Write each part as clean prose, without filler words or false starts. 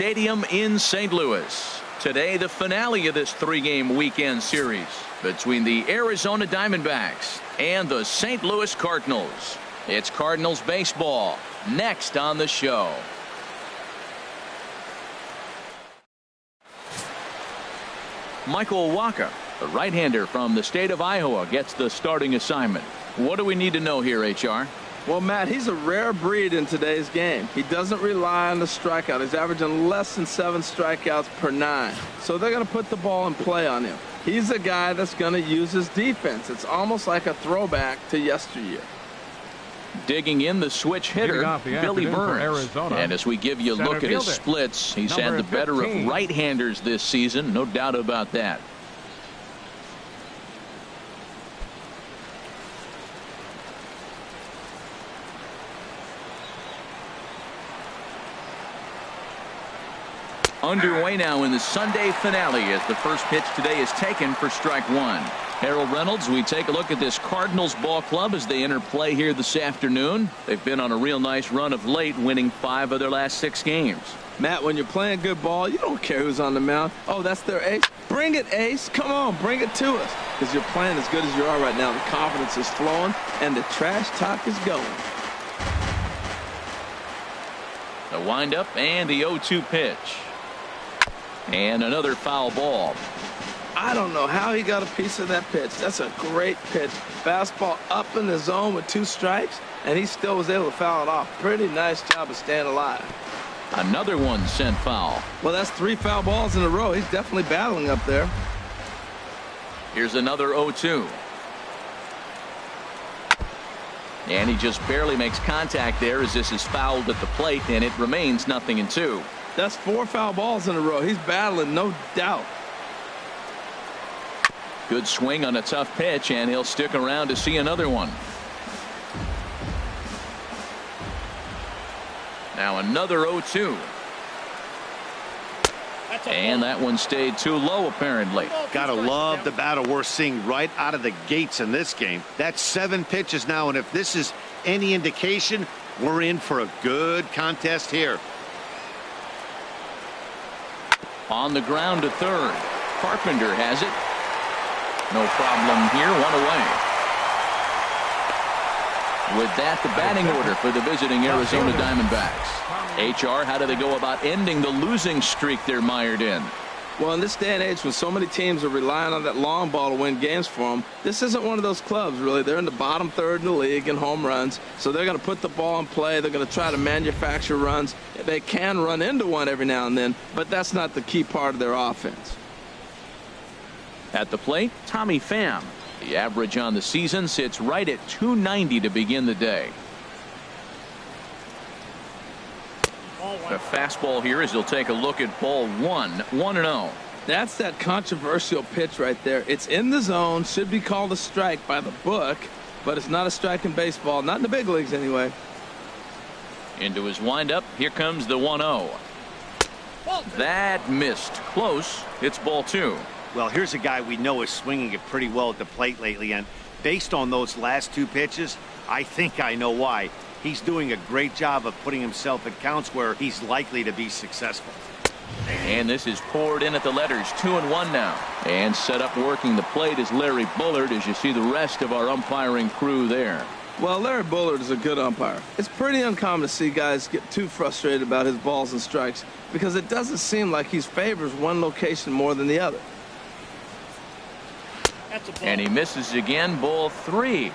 Stadium in St. Louis. Today, the finale of this three-game weekend series between the Arizona Diamondbacks and the St. Louis Cardinals. It's Cardinals baseball next on the show. Michael Wacha, the right-hander from the state of Iowa, gets the starting assignment. What do we need to know here, HR? Well, Matt, he's a rare breed in today's game. He doesn't rely on the strikeout. He's averaging less than 7 strikeouts per 9. So they're going to put the ball in play on him. He's a guy that's going to use his defense. It's almost like a throwback to yesteryear. Digging in the switch hitter, Billy Burns. And as we give you a look at his splits, he's had the better of right-handers this season, no doubt about that. Underway now in the Sunday finale as the first pitch today is taken for strike one. Harold Reynolds, we take a look at this Cardinals ball club as they enter play here this afternoon. They've been on a real nice run of late, winning 5 of their last 6 games. Matt, when you're playing good ball, you don't care who's on the mound. Oh, that's their ace. Bring it, ace. Come on, bring it to us. Because you're playing as good as you are right now. The confidence is flowing, and the trash talk is going. The windup and the 0-2 pitch. And another foul ball. I don't know how he got a piece of that pitch. That's a great pitch. Fastball up in the zone with 2 strikes, and he still was able to foul it off. Pretty nice job of staying alive. Another one sent foul. Well, that's 3 foul balls in a row. He's definitely battling up there. Here's another 0-2. And he just barely makes contact there as this is fouled at the plate, and it remains 0-2. That's 4 foul balls in a row. He's battling, no doubt. Good swing on a tough pitch, and he'll stick around to see another one. Now another 0-2. And that one stayed too low, apparently. Gotta love the battle we're seeing right out of the gates in this game. That's 7 pitches now, and if this is any indication, we're in for a good contest here. On the ground to third. Carpenter has it. No problem here. 1 away. With that, the batting order for the visiting Arizona Diamondbacks. HR, how do they go about ending the losing streak they're mired in? Well, in this day and age, when so many teams are relying on that long ball to win games for them, this isn't one of those clubs, really. They're in the bottom third in the league in home runs, so they're going to put the ball in play. They're going to try to manufacture runs. They can run into one every now and then, but that's not the key part of their offense. At the plate, Tommy Pham. The average on the season sits right at .290 to begin the day. A fastball here as he'll take a look at ball 1, 1-0. That's that controversial pitch right there. It's in the zone, should be called a strike by the book, but it's not a strike in baseball, not in the big leagues anyway. Into his windup, here comes the 1-0. That missed. Close. It's ball 2. Well, here's a guy we know is swinging it pretty well at the plate lately, and based on those last 2 pitches, I think I know why. He's doing a great job of putting himself at counts where he's likely to be successful. And this is poured in at the letters. 2-1 now. And set up working the plate is Larry Bullard as you see the rest of our umpiring crew there. Well, Larry Bullard is a good umpire. It's pretty uncommon to see guys get too frustrated about his balls and strikes because it doesn't seem like he favors one location more than the other. And he misses again. Ball 3.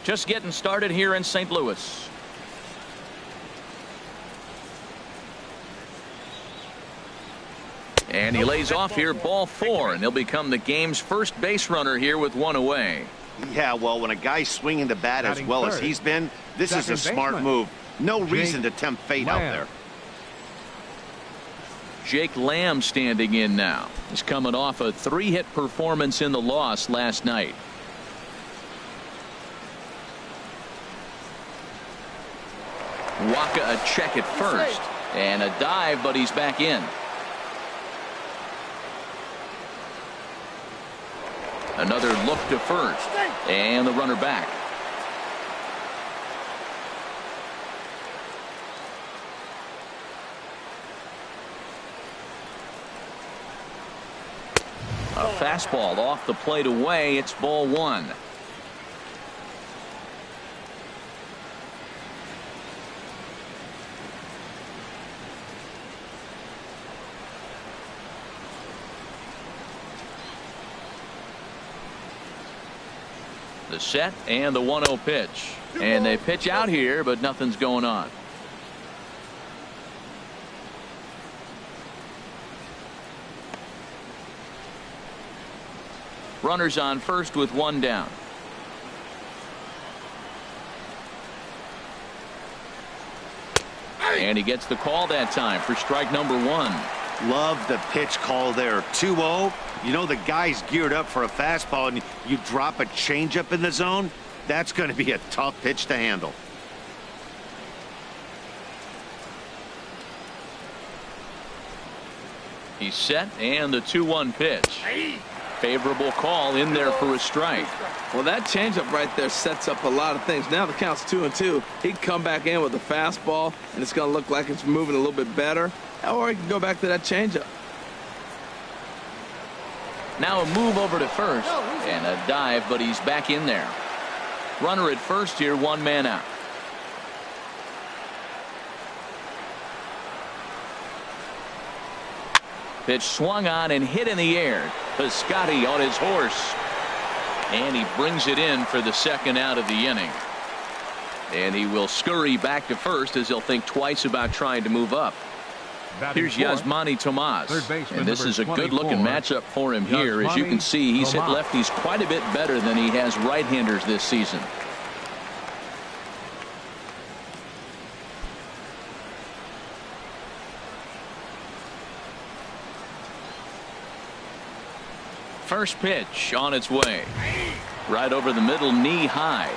Just getting started here in St. Louis. And he lays off here, ball 4, and he'll become the game's first base runner here with 1 away. Yeah, well, when a guy's swinging the bat as well as he's been, this is a smart move. No reason to tempt fate out there. Jake Lamb standing in now. He's coming off a 3-hit performance in the loss last night. Wacha a check at first. And a dive, but he's back in. Another look to first. And the runner back. A fastball off the plate away. It's ball one. The set and the 1-0 pitch. And they pitch out here, but nothing's going on. Runners on first with one down. And he gets the call that time for strike number one. Love the pitch call there. 2-0. You know the guy's geared up for a fastball, and you drop a changeup in the zone. That's going to be a tough pitch to handle. He's set, and the 2-1 pitch. Favorable call in there for a strike. Well, that changeup right there sets up a lot of things. Now the count's 2-2. He can come back in with a fastball, and it's going to look like it's moving a little bit better. Or he can go back to that changeup. Now a move over to first and a dive, but he's back in there. Runner at first here, one man out. Pitch swung on and hit in the air. Piscotti on his horse. And he brings it in for the second out of the inning. And he will scurry back to first as he'll think twice about trying to move up. Here's Yasmani Tomas. And this is a good-looking matchup for him here. As you can see, he's hit lefties quite a bit better than he has right-handers this season. First pitch on its way. Right over the middle, knee high.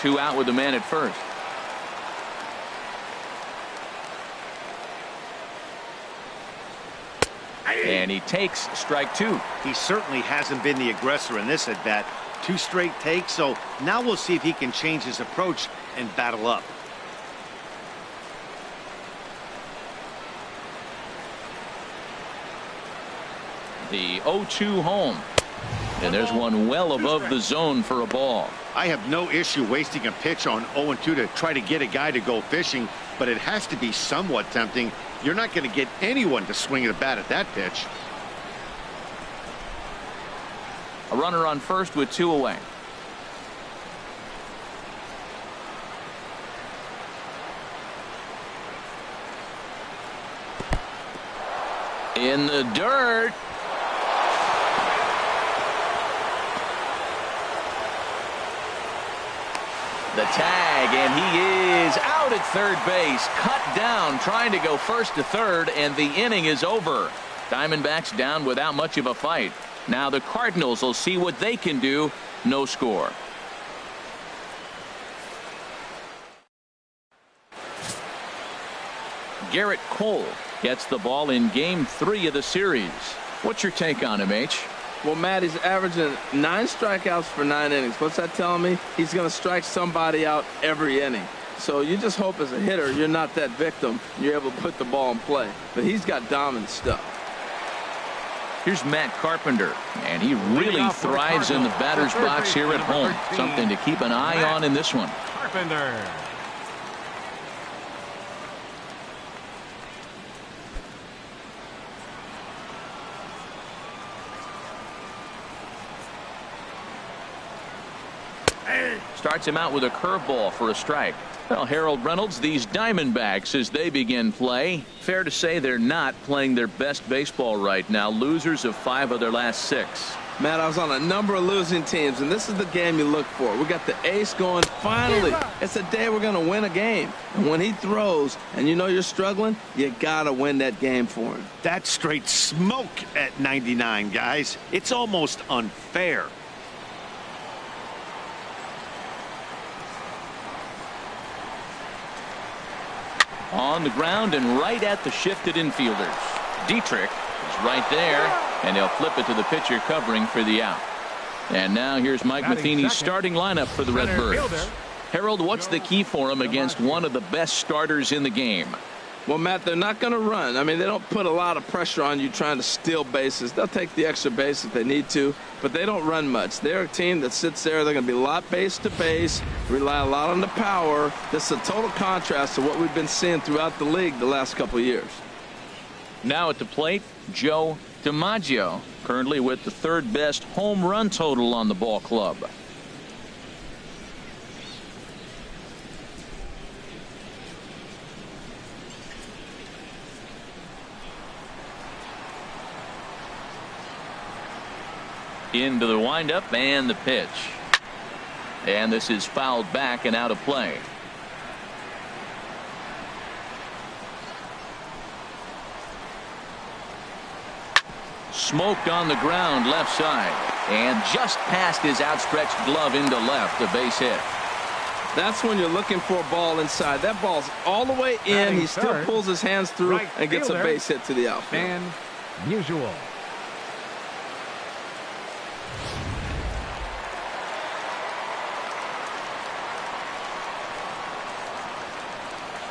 2 out with the man at first. And he takes strike 2. He certainly hasn't been the aggressor in this at bat. 2 straight takes, so now we'll see if he can change his approach and battle up. The 0-2 home. And there's one well above the zone for a ball. I have no issue wasting a pitch on 0-2 to try to get a guy to go fishing, but it has to be somewhat tempting. You're not going to get anyone to swing at a bat at that pitch. A runner on first with 2 away. In the dirt. The tag, and he is out at third base, cut down trying to go first to third, and the inning is over. Diamondbacks down without much of a fight. Now the Cardinals will see what they can do. No score. Gerrit Cole gets the ball in game 3 of the series. What's your take on him, H? Well, Matt, he's averaging 9 strikeouts for 9 innings. What's that telling me? He's going to strike somebody out every inning. So you just hope as a hitter you're not that victim. You're able to put the ball in play. But he's got dominant stuff. Here's Matt Carpenter, and he really thrives in the batter's box here at home. Something to keep an eye on in this one. Carpenter. Starts him out with a curveball for a strike. Well, Harold Reynolds, these Diamondbacks, as they begin play, fair to say they're not playing their best baseball right now. Losers of 5 of their last 6. Matt, I was on a number of losing teams, and this is the game you look for. We got the ace going. Finally, it's the day we're going to win a game. And when he throws, and you know you're struggling, you got to win that game for him. That's straight smoke at 99, guys. It's almost unfair. On the ground and right at the shifted infielders. Dietrich is right there, and they'll flip it to the pitcher covering for the out. And now here's Mike Matheny's starting lineup for the Redbirds. Harold, what's the key for him against one of the best starters in the game? Well, Matt, they're not going to run. I mean, they don't put a lot of pressure on you trying to steal bases. They'll take the extra base if they need to, but they don't run much. They're a team that sits there. They're going to be a lot base to base, rely a lot on the power. This is a total contrast to what we've been seeing throughout the league the last couple of years. Now at the plate, Joe DiMaggio, currently with the third best home run total on the ball club. Into the windup and the pitch. And this is fouled back and out of play. Smoked on the ground left side and just past his outstretched glove into left, a base hit. That's when you're looking for a ball inside. That ball's all the way in. He still pulls his hands through and gets a base hit to the outfield. And Musial.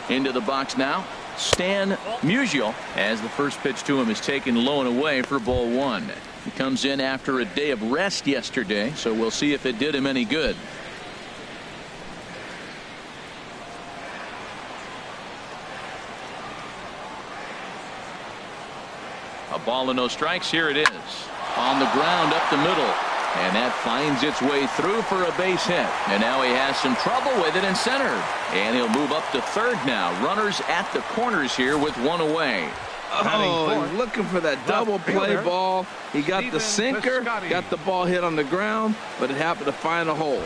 Into the box now, Stan Musial, as the first pitch to him is taken low and away for ball one. He comes in after a day of rest yesterday, so we'll see if it did him any good. A ball and no strikes. Here it is on the ground up the middle. And that finds its way through for a base hit. And now he has some trouble with it in center. And he'll move up to third now. Runners at the corners here with one away. Oh, he's looking for that double play ball. He got the sinker, got the ball hit on the ground, but it happened to find a hole.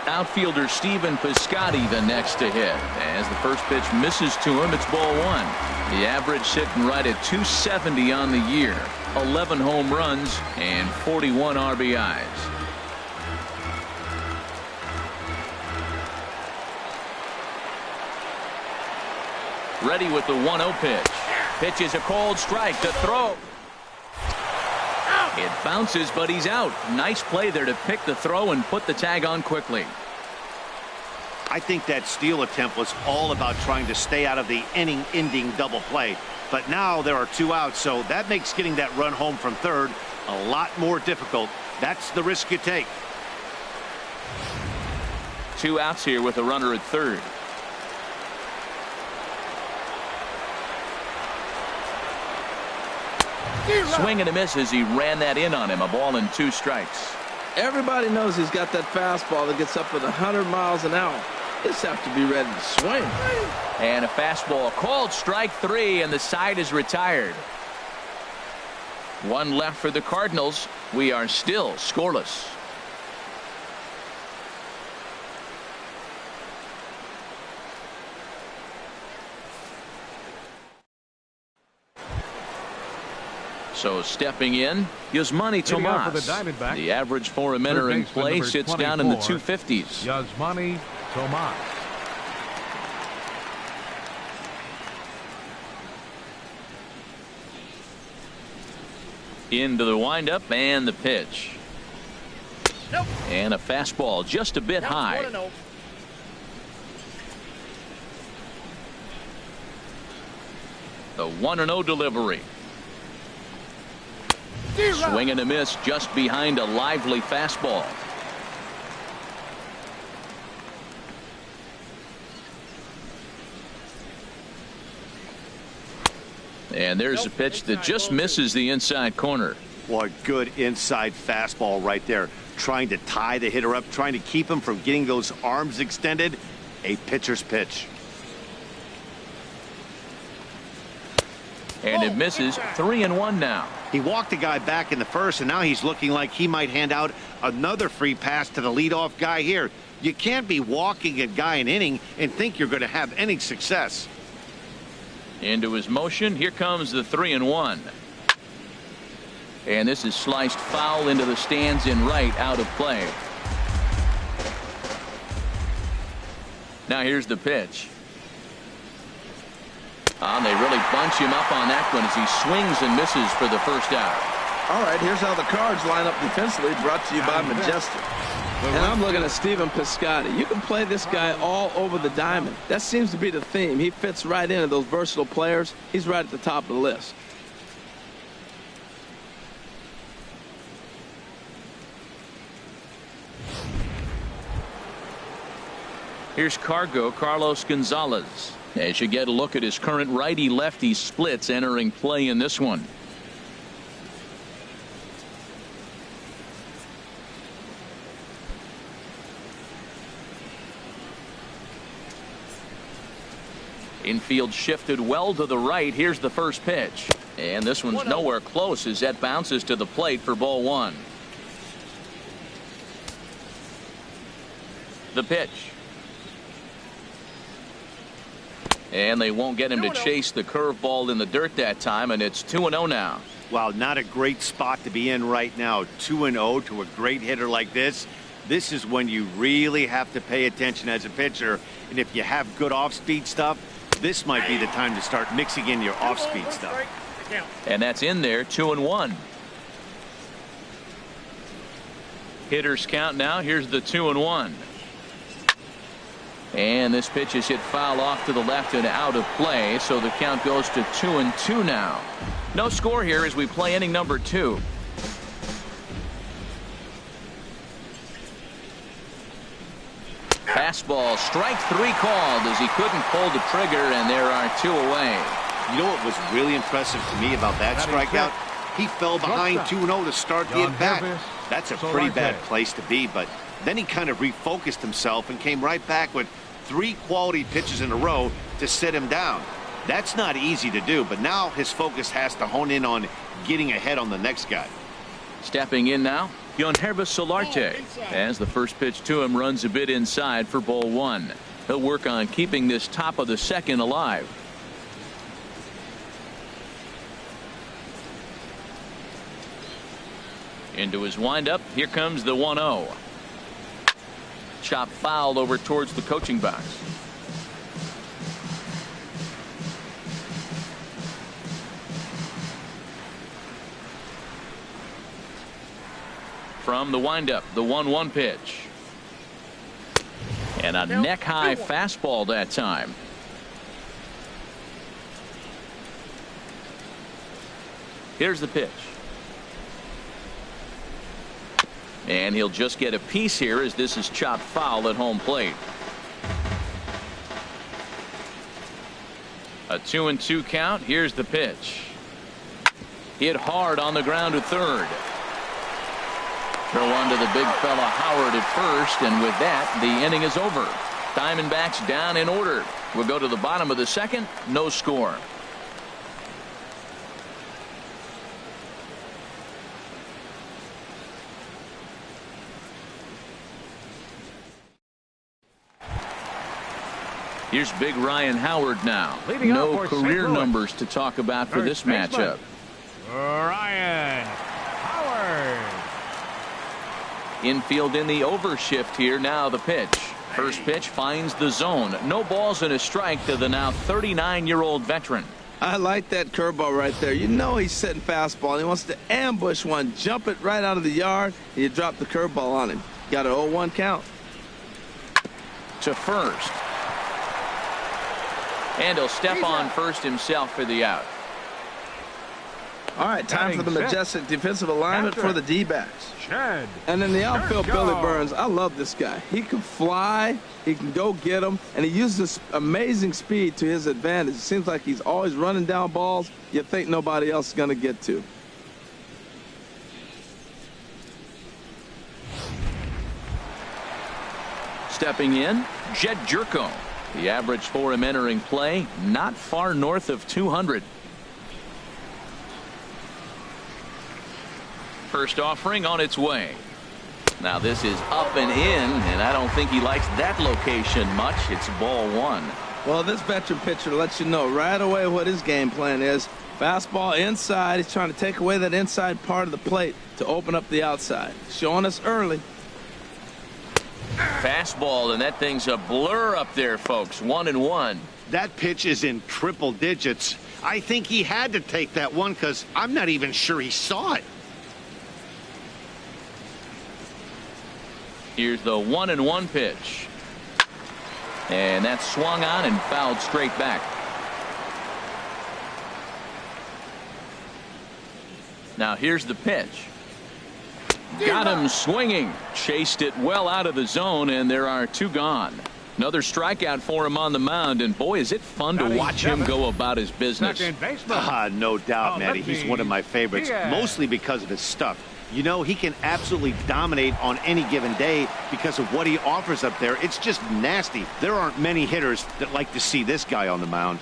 Outfielder Stephen Piscotty the next to hit. As the first pitch misses to him, it's ball one. The average sitting right at 270 on the year. 11 home runs and 41 RBIs. Ready with the 1-0 pitch. Pitch is a cold strike to throw. It bounces, but he's out. Nice play there to pick the throw and put the tag on quickly. I think that steal attempt was all about trying to stay out of the inning-ending double play. But now there are two outs, so that makes getting that run home from third a lot more difficult. That's the risk you take. 2 outs here with a runner at third. Swing and a miss as he ran that in on him. A ball and 2 strikes. Everybody knows he's got that fastball that gets up at 100 miles an hour. Just have to be ready to swing. And a fastball called strike 3, and the side is retired. 1 left for the Cardinals. We are still scoreless. So stepping in, Yasmani Tomas. The, the average for a minute in play sits down in the 250s. Yasmani Tomas. Into the windup and the pitch. Nope. And a fastball just a bit high. The 1-0 delivery. Swing and a miss just behind a lively fastball. And there's a pitch that just misses the inside corner. Well, a good inside fastball right there. Trying to tie the hitter up, trying to keep him from getting those arms extended. A pitcher's pitch. And it misses. 3-1 now. He walked the guy back in the first, and now he's looking like he might hand out another free pass to the leadoff guy here. You can't be walking a guy an inning and think you're going to have any success. Into his motion. Here comes the 3-1. And this is sliced foul into the stands in right, out of play. Now here's the pitch. And they really bunch him up on that one as he swings and misses for the first out. All right, here's how the Cards line up defensively, brought to you by Majestic. And I'm looking at Stephen Piscotty. You can play this guy all over the diamond. That seems to be the theme. He fits right into those versatile players. He's right at the top of the list. Here's Carlos Gonzalez. As you get a look at his current righty-lefty splits entering play in this one. Infield shifted well to the right. Here's the first pitch. And this one's nowhere close as that bounces to the plate for ball one. The pitch. And they won't get him to chase the curveball in the dirt that time, and it's 2-0 now. Well, not a great spot to be in right now. 2-0 to a great hitter like this. This is when you really have to pay attention as a pitcher. And if you have good off-speed stuff, this might be the time to start mixing in your off-speed stuff. And that's in there, 2-1. Hitters count now. Here's the 2-1. And this pitch is hit foul off to the left and out of play, so the count goes to 2-2 now. No score here as we play inning number 2. Fastball, strike 3 called as he couldn't pull the trigger, and there are 2 away. You know what was really impressive to me about that strikeout? He fell behind 2-0 to start the at-bat. That's a pretty bad place to be, but then he kind of refocused himself and came right back with 3 quality pitches in a row to sit him down. That's not easy to do, but now his focus has to hone in on getting ahead on the next guy. Stepping in now, Yonhervis Solarte, as the first pitch to him runs a bit inside for ball 1. He'll work on keeping this top of the second alive. Into his windup, here comes the 1-0. Chop fouled over towards the coaching box. From the windup, the 1-1 pitch. And a neck-high fastball that time. Here's the pitch. And he'll just get a piece here as this is chopped foul at home plate. A 2-2 count. Here's the pitch. Hit hard on the ground to third. Throw on to the big fella Howard at first, and with that the inning is over. Diamondbacks down in order. We'll go to the bottom of the second. No score. Here's big Ryan Howard now. No career numbers to talk about for this matchup. Ryan Howard. Infield in the overshift here. Now the pitch. First pitch finds the zone. No balls and a strike to the now 39-year-old veteran. I like that curveball right there. You know he's setting fastball. He wants to ambush one, jump it right out of the yard, and you drop the curveball on him. Got an 0-1 count. To first. And he'll step on first himself for the out. All right, time for the majestic defensive alignment for the D-backs. And in the outfield, Billy Burns, I love this guy. He can fly, he can go get them, and he uses amazing speed to his advantage. It seems like he's always running down balls you think nobody else is going to get to. Stepping in, Jed Jerko. The average for him entering play, not far north of 200. First offering on its way. Now this is up and in, and I don't think he likes that location much. It's ball 1. Well, this veteran pitcher lets you know right away what his game plan is. Fastball inside. He's trying to take away that inside part of the plate to open up the outside. Showing us early. Fastball, and that thing's a blur up there, folks. 1-1. That pitch is in triple digits. I think he had to take that one because I'm not even sure he saw it. Here's the 1-1 pitch. And that's swung on and fouled straight back. Now here's the pitch. Got him swinging. Chased it well out of the zone, and there are 2 gone. Another strikeout for him on the mound, and boy, is it fun to watch him go about his business. No doubt, Matty. He's one of my favorites, mostly because of his stuff. You know, he can absolutely dominate on any given day because of what he offers up there. It's just nasty. There aren't many hitters that like to see this guy on the mound.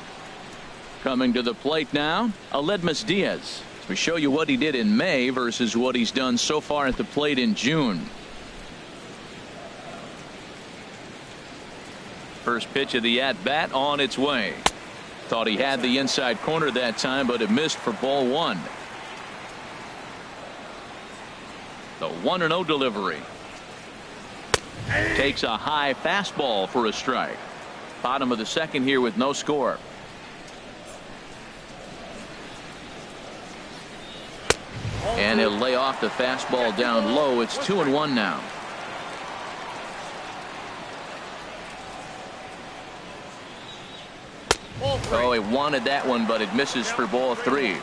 Coming to the plate now, Aledmus Diaz. We show you what he did in May versus what he's done so far at the plate in June. First pitch of the at-bat on its way. Thought he had the inside corner that time, but it missed for ball 1. The 1-0 delivery. Takes a high fastball for a strike. Bottom of the second here with no score. And he'll lay off the fastball down low. It's 2-1 now. Oh, he wanted that one, but it misses for ball 3.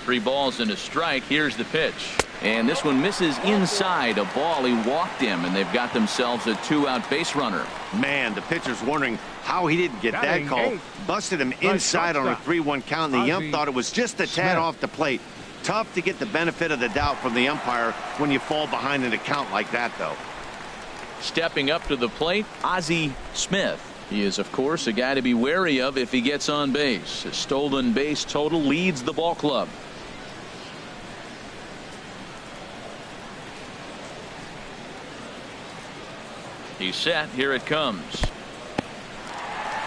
Three balls and a strike. Here's the pitch. And this one misses inside. A ball. He walked him, and they've got themselves a 2-out base runner. Man, the pitcher's wondering how he didn't get that call. Busted him inside on a 3-1 count, and the ump thought it was just a tad off the plate. Tough to get the benefit of the doubt from the umpire when you fall behind in a count like that, though. Stepping up to the plate, Ozzie Smith. He is, of course, a guy to be wary of if he gets on base. His stolen base total leads the ball club. He's set. Here it comes.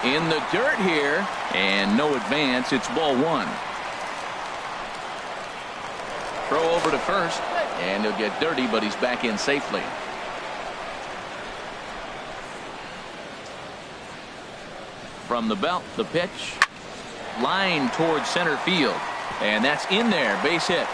In the dirt here, and no advance. It's ball 1. Throw over to first, and he'll get dirty, but he's back in safely. From the belt, the pitch. Line towards center field, and that's in there. Base hit.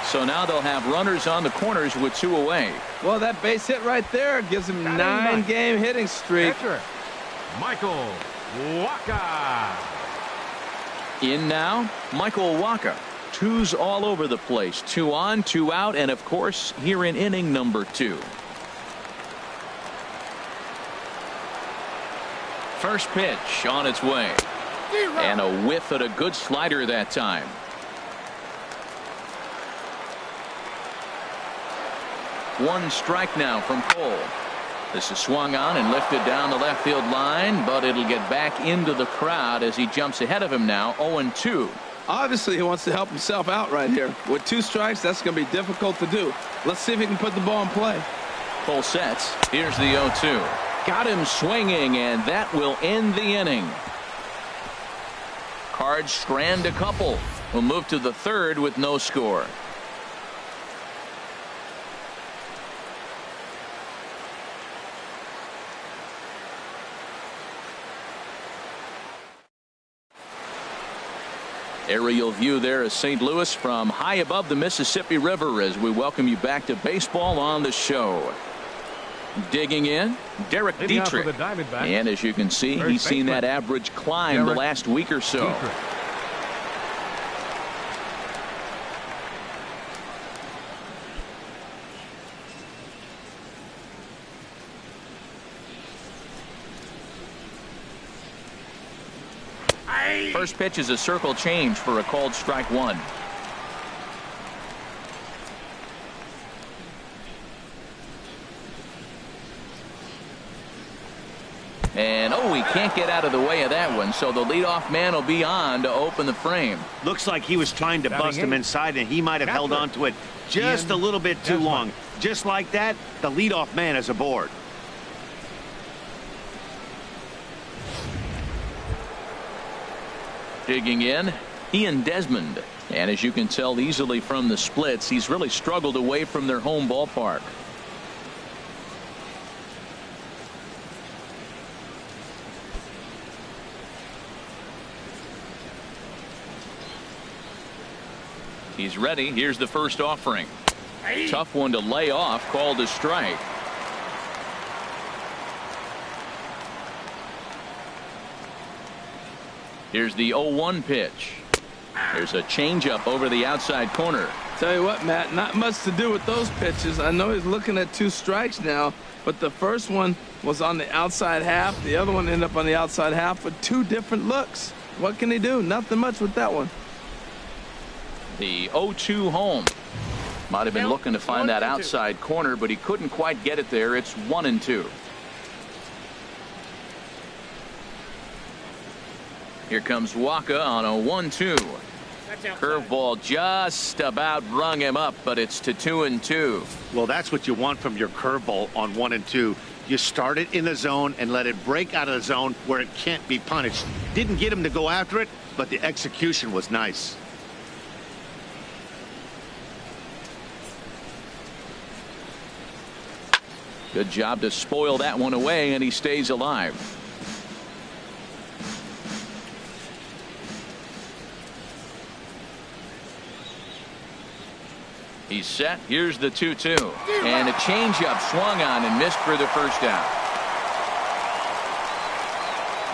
So now they'll have runners on the corners with 2 away. Well, that base hit right there gives him 9-game hitting streak. Michael Wacha. In now, Michael Wacha. 2s all over the place. 2 on, 2 out, and of course, here in inning number 2. First pitch on its way. And a whiff at a good slider that time. One strike now from Cole. This is swung on and lifted down the left field line, but it'll get back into the crowd as he jumps ahead of him now. 0-2. Obviously, he wants to help himself out right here. With 2 strikes, that's going to be difficult to do. Let's see if he can put the ball in play. Cole sets. Here's the 0-2. Got him swinging, and that will end the inning. Cards strand a couple. We'll move to the 3rd with no score. Aerial view there of St. Louis from high above the Mississippi River as we welcome you back to baseball on the show. Digging in, Derek Dietrich. And as you can see, he's seen that average climb the last week or so. First pitch is a circle change for a called strike 1. And he can't get out of the way of that one, so the leadoff man will be on to open the frame. Looks like he was trying to bust him inside, and he might have held on to it just a little bit too long. Just like that, the leadoff man is aboard. Digging in, Ian Desmond. And as you can tell easily from the splits, he's really struggled away from their home ballpark. He's ready. Here's the first offering. Tough one to lay off, called a strike. Here's the 0-1 pitch. There's a changeup over the outside corner. Tell you what, Matt, not much to do with those pitches. I know he's looking at 2 strikes now, but the first one was on the outside half. The other one ended up on the outside half with 2 different looks. What can he do? Nothing much with that one. The 0-2 home. Might have been looking to find that outside corner, but he couldn't quite get it there. It's 1-2. Here comes Wacha on a 1-2. Curveball just about rung him up, but it's to 2-2. Well, that's what you want from your curveball on 1-2. You start it in the zone and let it break out of the zone where it can't be punished. Didn't get him to go after it, but the execution was nice. Good job to spoil that one away, and he stays alive. He's set. Here's the 2-2. And a changeup swung on and missed for the first out.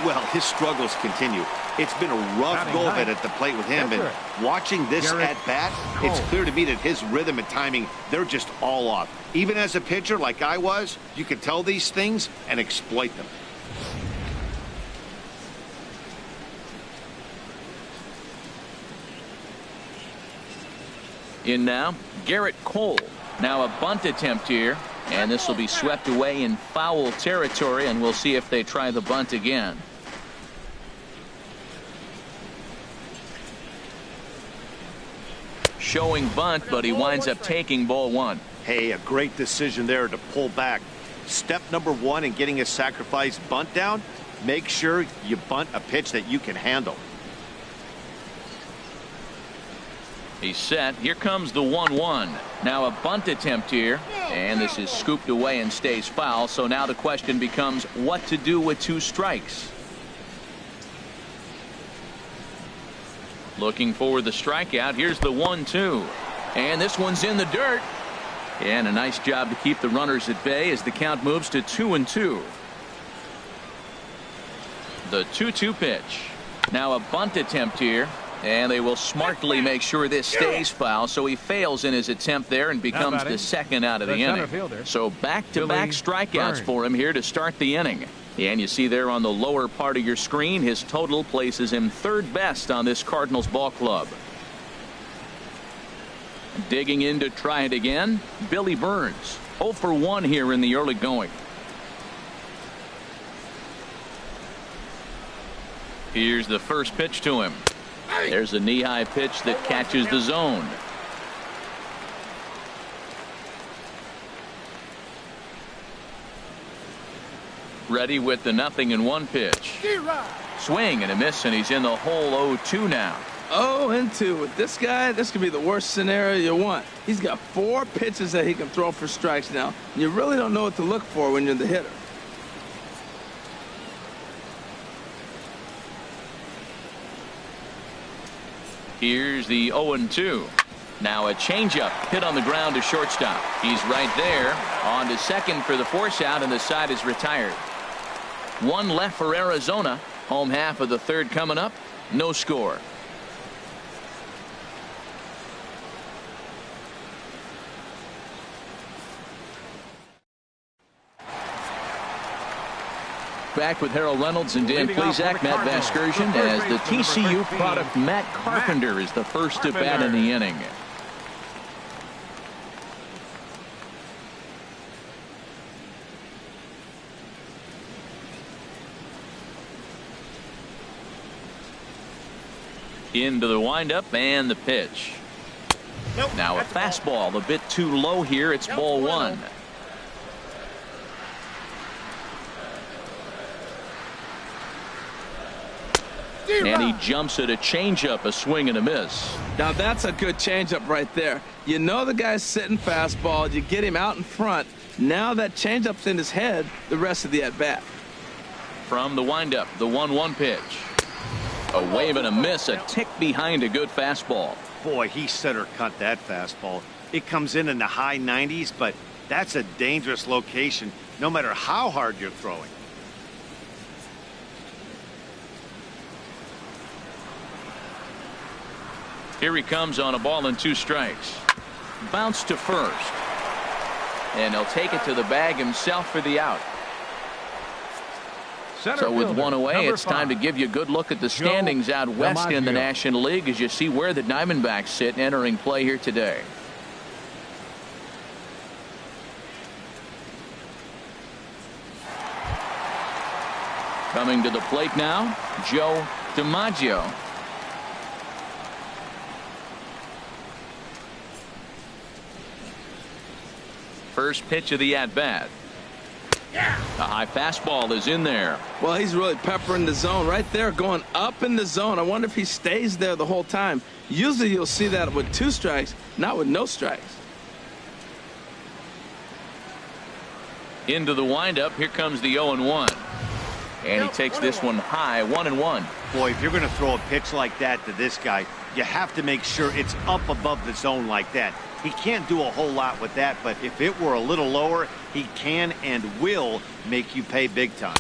Well, his struggles continue. It's been a rough go of it at the plate with him. And watching this at-bat, it's clear to me that his rhythm and timing, they're just all off. Even as a pitcher like I was, you can tell these things and exploit them. In now, Gerrit Cole. Now a bunt attempt here, and this will be swept away in foul territory, and we'll see if they try the bunt again. Showing bunt, but he winds up taking ball 1. Hey, a great decision there to pull back. Step number 1 in getting a sacrifice bunt down, make sure you bunt a pitch that you can handle. He's set. Here comes the 1-1. Now a bunt attempt here, and this is scooped away and stays foul. So now the question becomes what to do with 2 strikes. Looking for the strikeout. Here's the 1-2, and this one's in the dirt. And a nice job to keep the runners at bay as the count moves to 2-2. The 2-2 pitch. Now a bunt attempt here. And they will smartly make sure this stays foul, so he fails in his attempt there and becomes the second out of the inning. So back-to-back strikeouts for him here to start the inning. And you see there on the lower part of your screen, his total places him 3rd best on this Cardinals ball club. Digging in to try it again, Billy Burns. 0 for 1 here in the early going. Here's the first pitch to him. There's a knee-high pitch that catches the zone. Ready with the 0-1 pitch. Swing and a miss, and he's in the hole 0-2 now. 0-2 with this guy. This could be the worst scenario you want. He's got 4 pitches that he can throw for strikes now. You really don't know what to look for when you're the hitter. Here's the 0-2. Now a changeup hit on the ground to shortstop. He's right there. On to second for the force out, and the side is retired. 1 left for Arizona. Home half of the 3rd coming up. No score. Back with Harold Reynolds and Dan Plesac, Matt Vasgersian, as the TCU product Matt Carpenter is the first to bat in the inning. Into the windup and the pitch. Now a fastball a bit too low here. It's ball 1. And he jumps at a changeup, a swing and a miss. Now that's a good changeup right there. You know the guy's sitting fastball. You get him out in front. Now that changeup's in his head the rest of the at-bat. From the windup, the 1-1 pitch. A wave and a miss, a tick behind a good fastball. Boy, he center cut that fastball. It comes in the high 90s, but that's a dangerous location no matter how hard you're throwing. Here he comes on a ball and 2 strikes. Bounce to first. And he'll take it to the bag himself for the out. So with 1 away, it's time to give you a good look at the standings out west in the National League as you see where the Diamondbacks sit entering play here today. Coming to the plate now, DiMaggio. First pitch of the at-bat. A high fastball is in there. Well, he's really peppering the zone right there, going up in the zone. I wonder if he stays there the whole time. Usually you'll see that with 2 strikes, not with no strikes. Into the windup. Here comes the 0-1. And he takes this one high, 1-1. Boy, if you're going to throw a pitch like that to this guy, you have to make sure it's up above the zone like that. He can't do a whole lot with that, but if it were a little lower, he can and will make you pay big time.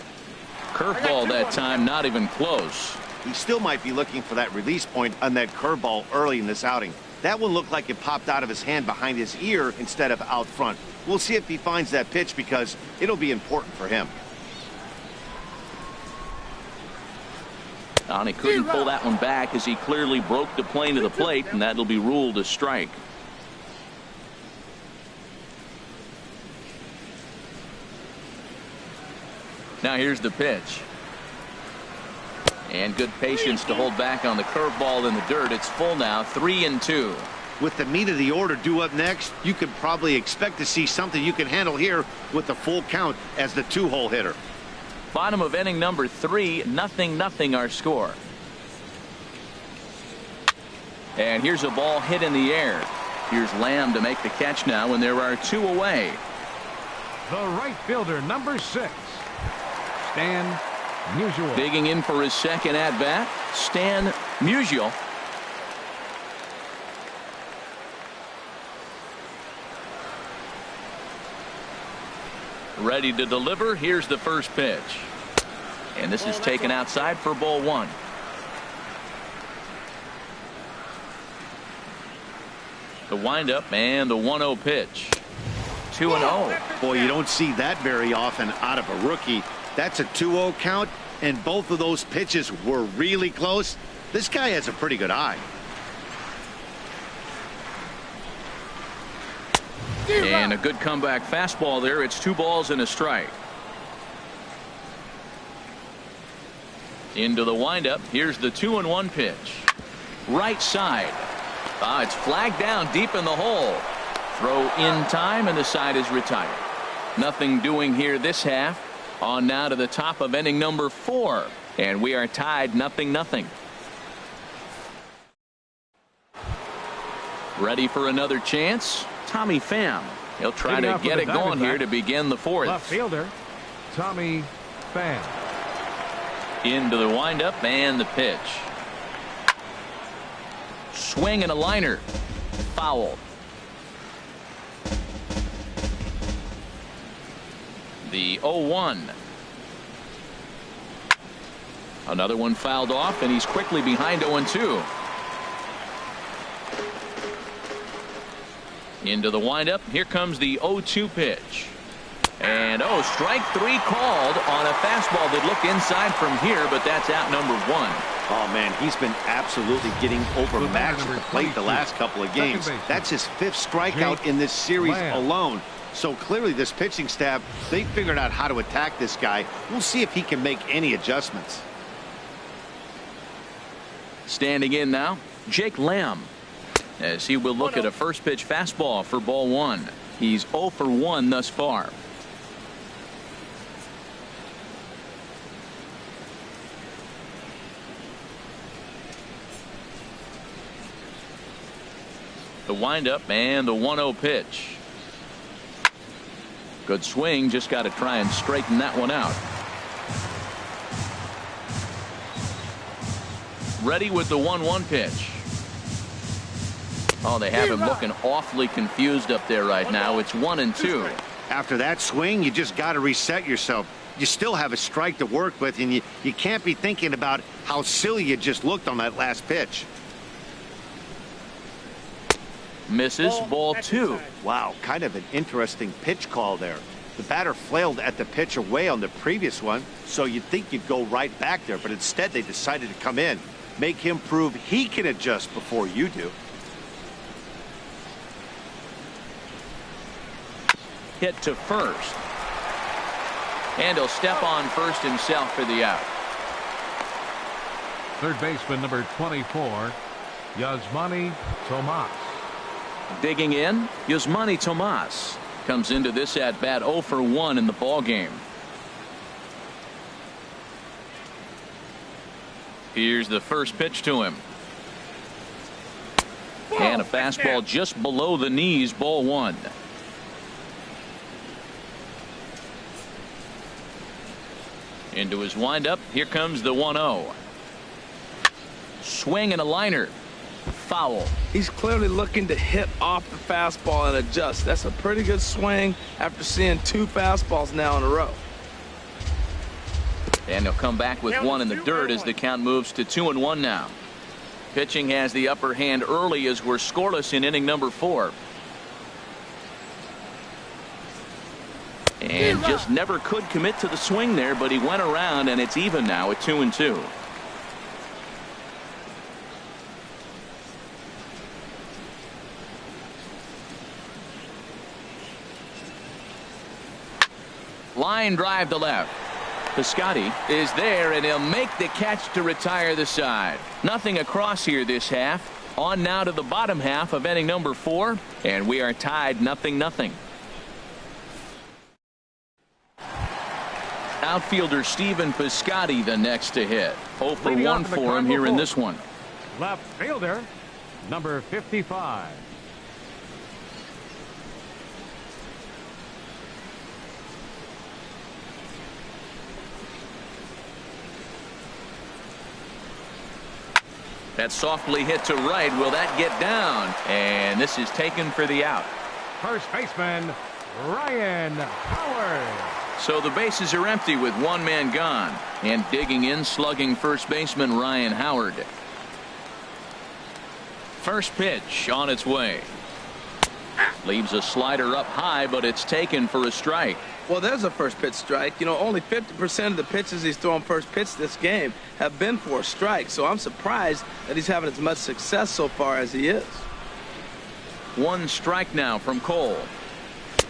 Curveball that time, not even close. He still might be looking for that release point on that curveball early in this outing. That one looked like it popped out of his hand behind his ear instead of out front. We'll see if he finds that pitch because it'll be important for him. And he couldn't pull that one back as he clearly broke the plane to the plate, and that'll be ruled a strike. Now here's the pitch. And good patience to hold back on the curveball in the dirt. It's full now, 3-2. With the meat of the order due up next, you could probably expect to see something you can handle here with the full count as the 2-hole hitter. Bottom of inning number 3, 0-0 our score. And here's a ball hit in the air. Here's Lamb to make the catch now when there are 2 away. The right fielder, number 6, Stan Musial. Digging in for his second at bat, Stan Musial. Ready to deliver. Here's the first pitch. And this is taken outside for ball 1. The windup and the 1-0 pitch. 2-0. Boy, you don't see that very often out of a rookie. That's a 2-0 count, and both of those pitches were really close. This guy has a pretty good eye. And a good comeback fastball there. It's 2 balls and a strike. Into the windup. Here's the 2-1 pitch. Right side. It's flagged down deep in the hole. Throw in time, and the side is retired. Nothing doing here this half. On now to the top of inning number 4. And we are tied 0-0. Ready for another chance. Tommy Pham. He'll try to get it going here to begin the 4th. Left fielder, Tommy Pham. Into the windup and the pitch. Swing and a liner. Foul. The 0-1. Another one fouled off, and he's quickly behind 0-2. Into the windup. Here comes the 0-2 pitch. And strike 3 called on a fastball that looked inside from here, but that's out number 1. Oh man, he's been absolutely getting overmatched at the plate the last couple of games. That's his 5th strikeout in this series alone. So clearly this pitching staff, they figured out how to attack this guy. We'll see if he can make any adjustments. Standing in now, Jake Lamb, as he will look at a first pitch fastball for ball 1. He's 0 for 1 thus far. The windup and the 1-0 pitch. Good swing. Just got to try and straighten that one out. Ready with the 1-1 pitch. Oh, they have him looking awfully confused up there right now. It's 1-2. After that swing, you just got to reset yourself. You still have a strike to work with, and you can't be thinking about how silly you just looked on that last pitch. Misses. Ball 2. Wow, kind of an interesting pitch call there. The batter flailed at the pitch away on the previous one, so you'd think you'd go right back there, but instead they decided to come in, make him prove he can adjust before you do. Hit to first. And he'll step on first himself for the out. Third baseman number 24, Yasmani Tomas. Digging in, Yasmani Tomas comes into this at bat 0 for 1 in the ball game. Here's the first pitch to him. And a fastball just below the knees, ball 1. Into his windup. Here comes the 1-0. Swing and a liner. Foul. He's clearly looking to hit off the fastball and adjust. That's a pretty good swing after seeing 2 fastballs now in a row. And he'll come back with one in the dirt as the count moves to 2-1 now. Pitching has the upper hand early as we're scoreless in inning number 4. And just never could commit to the swing there, but he went around, and it's even now at 2-2. Line drive to left. Piscotti is there, and he'll make the catch to retire the side. Nothing across here this half. On now to the bottom half of inning number 4, and we are tied 0-0. Outfielder Stephen Piscotty the next to hit. 0 for 1 for him here in this one. Left fielder number 55. That softly hit to right. Will that get down? And this is taken for the out. First baseman Ryan Howard. So the bases are empty with one man gone. And digging in, slugging first baseman Ryan Howard. First pitch on its way. Leaves a slider up high, but it's taken for a strike. Well, there's a first pitch strike. You know, only 50% of the pitches he's thrown first pitch this game have been for a strike. So I'm surprised that he's having as much success so far as he is. 1 strike now from Cole.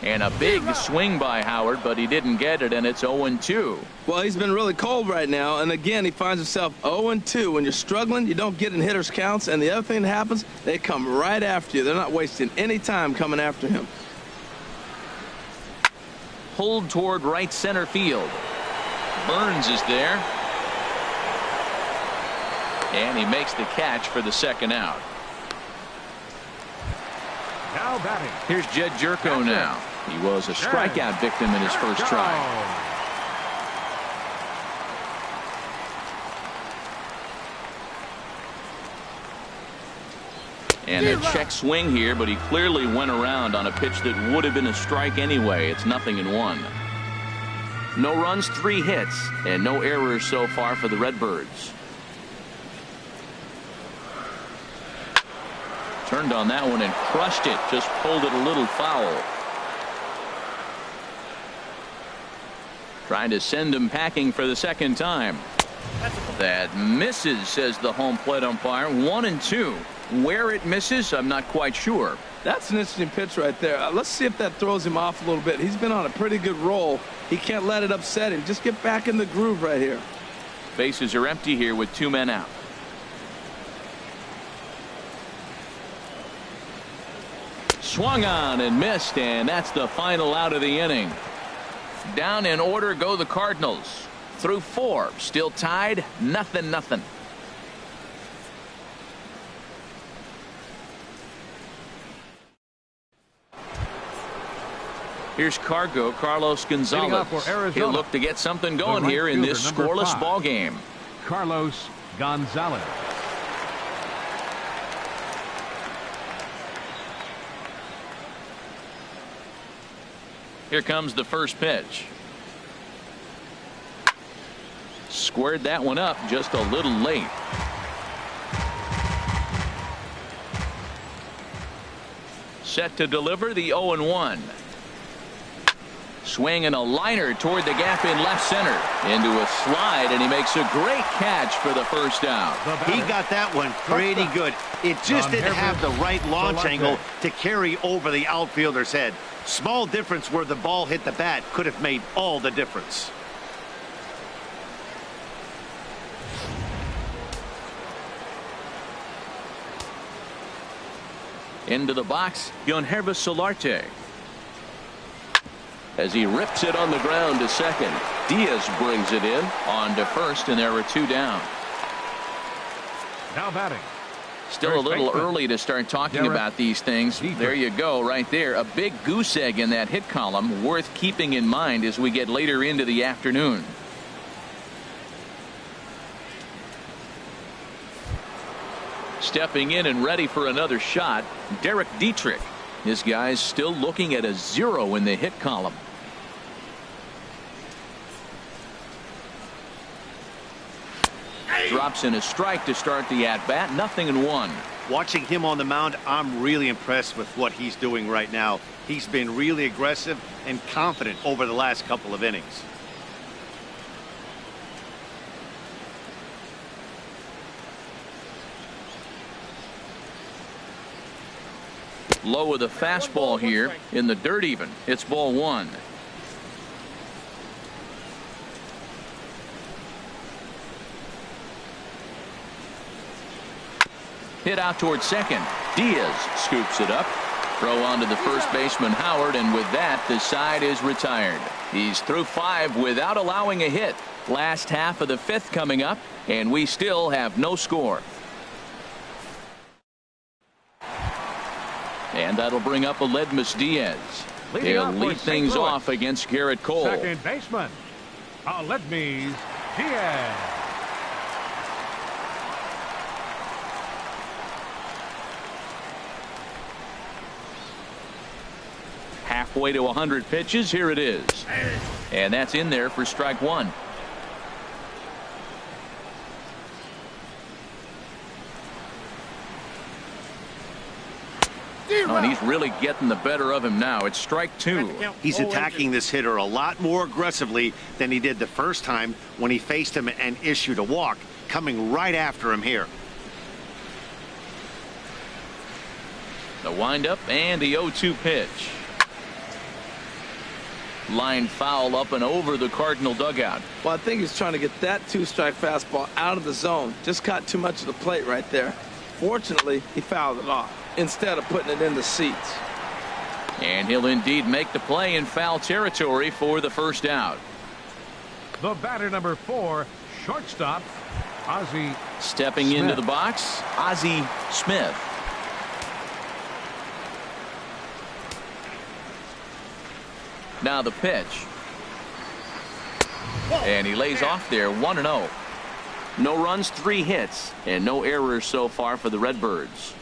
And a big swing by Howard, but he didn't get it, and it's 0-2. Well, he's been really cold right now, and again, he finds himself 0-2. When you're struggling, you don't get in hitters' counts, and the other thing that happens, they come right after you. They're not wasting any time coming after him. Pulled toward right center field. Burns is there. And he makes the catch for the second out. Now batting. Here's Jed Jerko now. He was a strikeout victim in his first try. And a check swing here, but he clearly went around on a pitch that would have been a strike anyway. It's 0-1. No runs, 3 hits, and no errors so far for the Redbirds. Turned on that one and crushed it. Just pulled it a little foul. Trying to send him packing for the second time. That misses, says the home plate umpire. 1-2. Where it misses, I'm not quite sure. That's an interesting pitch right there. Let's see if that throws him off a little bit. He's been on a pretty good roll. He can't let it upset him. Just get back in the groove right here. Bases are empty here with 2 men out. Swung on and missed, and that's the final out of the inning. Down in order go the Cardinals. Through 4, still tied, 0-0. Here's Carlos Gonzalez. For Arizona, he'll look to get something going right here in this fielder, scoreless 5, ball game. Carlos Gonzalez. Here comes the first pitch. Squared that one up just a little late. Set to deliver the 0-1. Swing and a liner toward the gap in left center. Into a slide, and he makes a great catch for the first out. He got that one pretty good. It just didn't have the right launch angle to carry over the outfielder's head. Small difference where the ball hit the bat could have made all the difference. Into the box, Yonhervis Solarte. As he rips it on the ground to second, Diaz brings it in on to first, and there are 2 down. Now batting. Still a little early to start talking about these things. There you go, right there. A big goose egg in that hit column, worth keeping in mind as we get later into the afternoon. Stepping in and ready for another shot, Derek Dietrich. This guy's still looking at a 0 in the hit column. Drops in a strike to start the at-bat. 0-1. Watching him on the mound, I'm really impressed with what he's doing right now. He's been really aggressive and confident over the last couple of innings. Low with a fastball here in the dirt even. It's ball 1. Hit out towards second. Diaz scoops it up. Throw onto the first baseman Howard, and with that the side is retired. He's through 5 without allowing a hit. Last half of the 5th coming up, and we still have no score. And that'll bring up Aledmys Diaz. He'll lead things off against Gerrit Cole. Second baseman, Aledmys Diaz. Halfway to 100 pitches. Here it is. And that's in there for strike 1. Oh, and he's really getting the better of him now. It's strike 2. He's attacking this hitter a lot more aggressively than he did the first time when he faced him and issued a walk, coming right after him here. The windup and the 0-2 pitch. Line foul up and over the Cardinal dugout. Well, I think he's trying to get that 2-strike fastball out of the zone. Just caught too much of the plate right there. Fortunately, he fouled it off instead of putting it in the seats. And he'll indeed make the play in foul territory for the first out. The batter number 4, shortstop, Ozzie. Stepping Smith. into the box, Ozzie Smith. Now the pitch. And he lays off there, 1-0. No runs, 3 hits, and no errors so far for the Redbirds.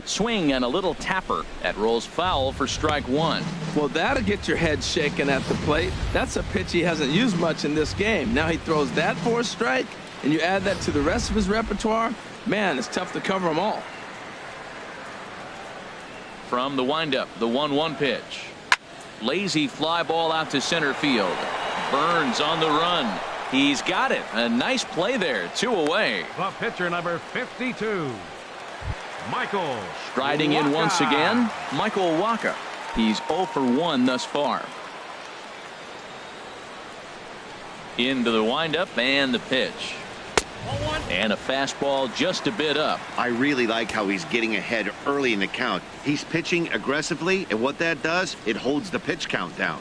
Swing and a little tapper. That rolls foul for strike 1. Well, that'll get your head shaken at the plate. That's a pitch he hasn't used much in this game. Now he throws that for a strike, and you add that to the rest of his repertoire. Man, it's tough to cover them all. From the windup, the 1-1 pitch. Lazy fly ball out to center field. Burns on the run. He's got it. A nice play there. 2 away. The pitcher number 52, Michael. Striding in once again, Michael Wacha. He's 0 for 1 thus far. Into the windup and the pitch. And a fastball just a bit up. I really like how he's getting ahead early in the count. He's pitching aggressively, and what that does, it holds the pitch count down.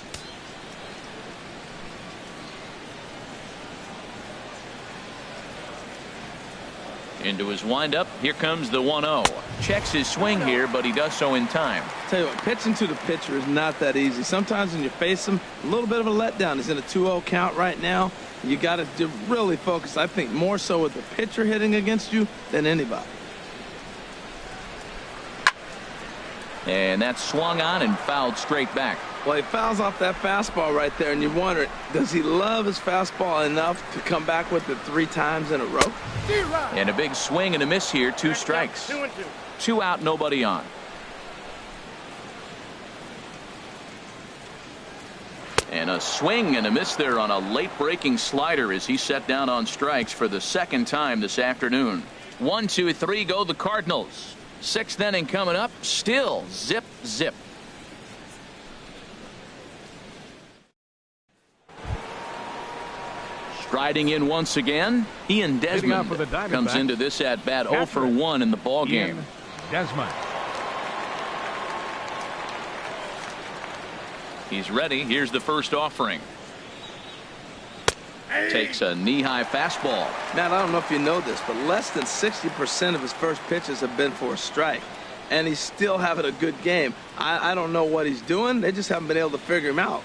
Into his windup. Here comes the 1-0. Checks his swing here, but he does so in time. Tell you what, pitching to the pitcher is not that easy. Sometimes when you face him, a little bit of a letdown. He's in a 2-0 count right now. You got to really focus, I think, more so with the pitcher hitting against you than anybody. And that's swung on and fouled straight back. Well, he fouls off that fastball right there, and you wonder, does he love his fastball enough to come back with it 3 times in a row? And a big swing and a miss here. 2 strikes. 2 out, nobody on. And a swing and a miss there on a late breaking slider as he set down on strikes for the 2nd time this afternoon. 1, 2, 3 go the Cardinals. 6th inning coming up. Still zip zip. Striding in once again, Ian Desmond comes into this at bat 0 for 1 in the ball game. Desmond. He's ready. Here's the first offering. Takes a knee-high fastball. Matt, I don't know if you know this, but less than 60% of his first pitches have been for a strike, and he's still having a good game. I don't know what he's doing. They just haven't been able to figure him out.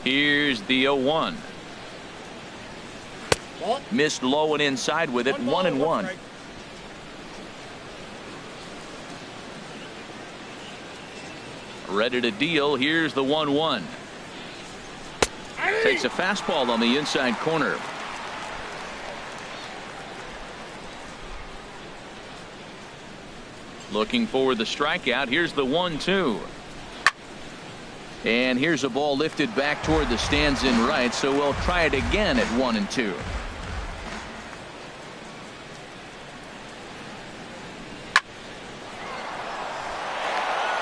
Here's the 0-1. Missed low and inside with it. 1-1. Ready to deal. Here's the 1-1. Takes a fastball on the inside corner. Looking for the strikeout. Here's the 1-2. And here's a ball lifted back toward the stands in right, so we'll try it again at 1-2.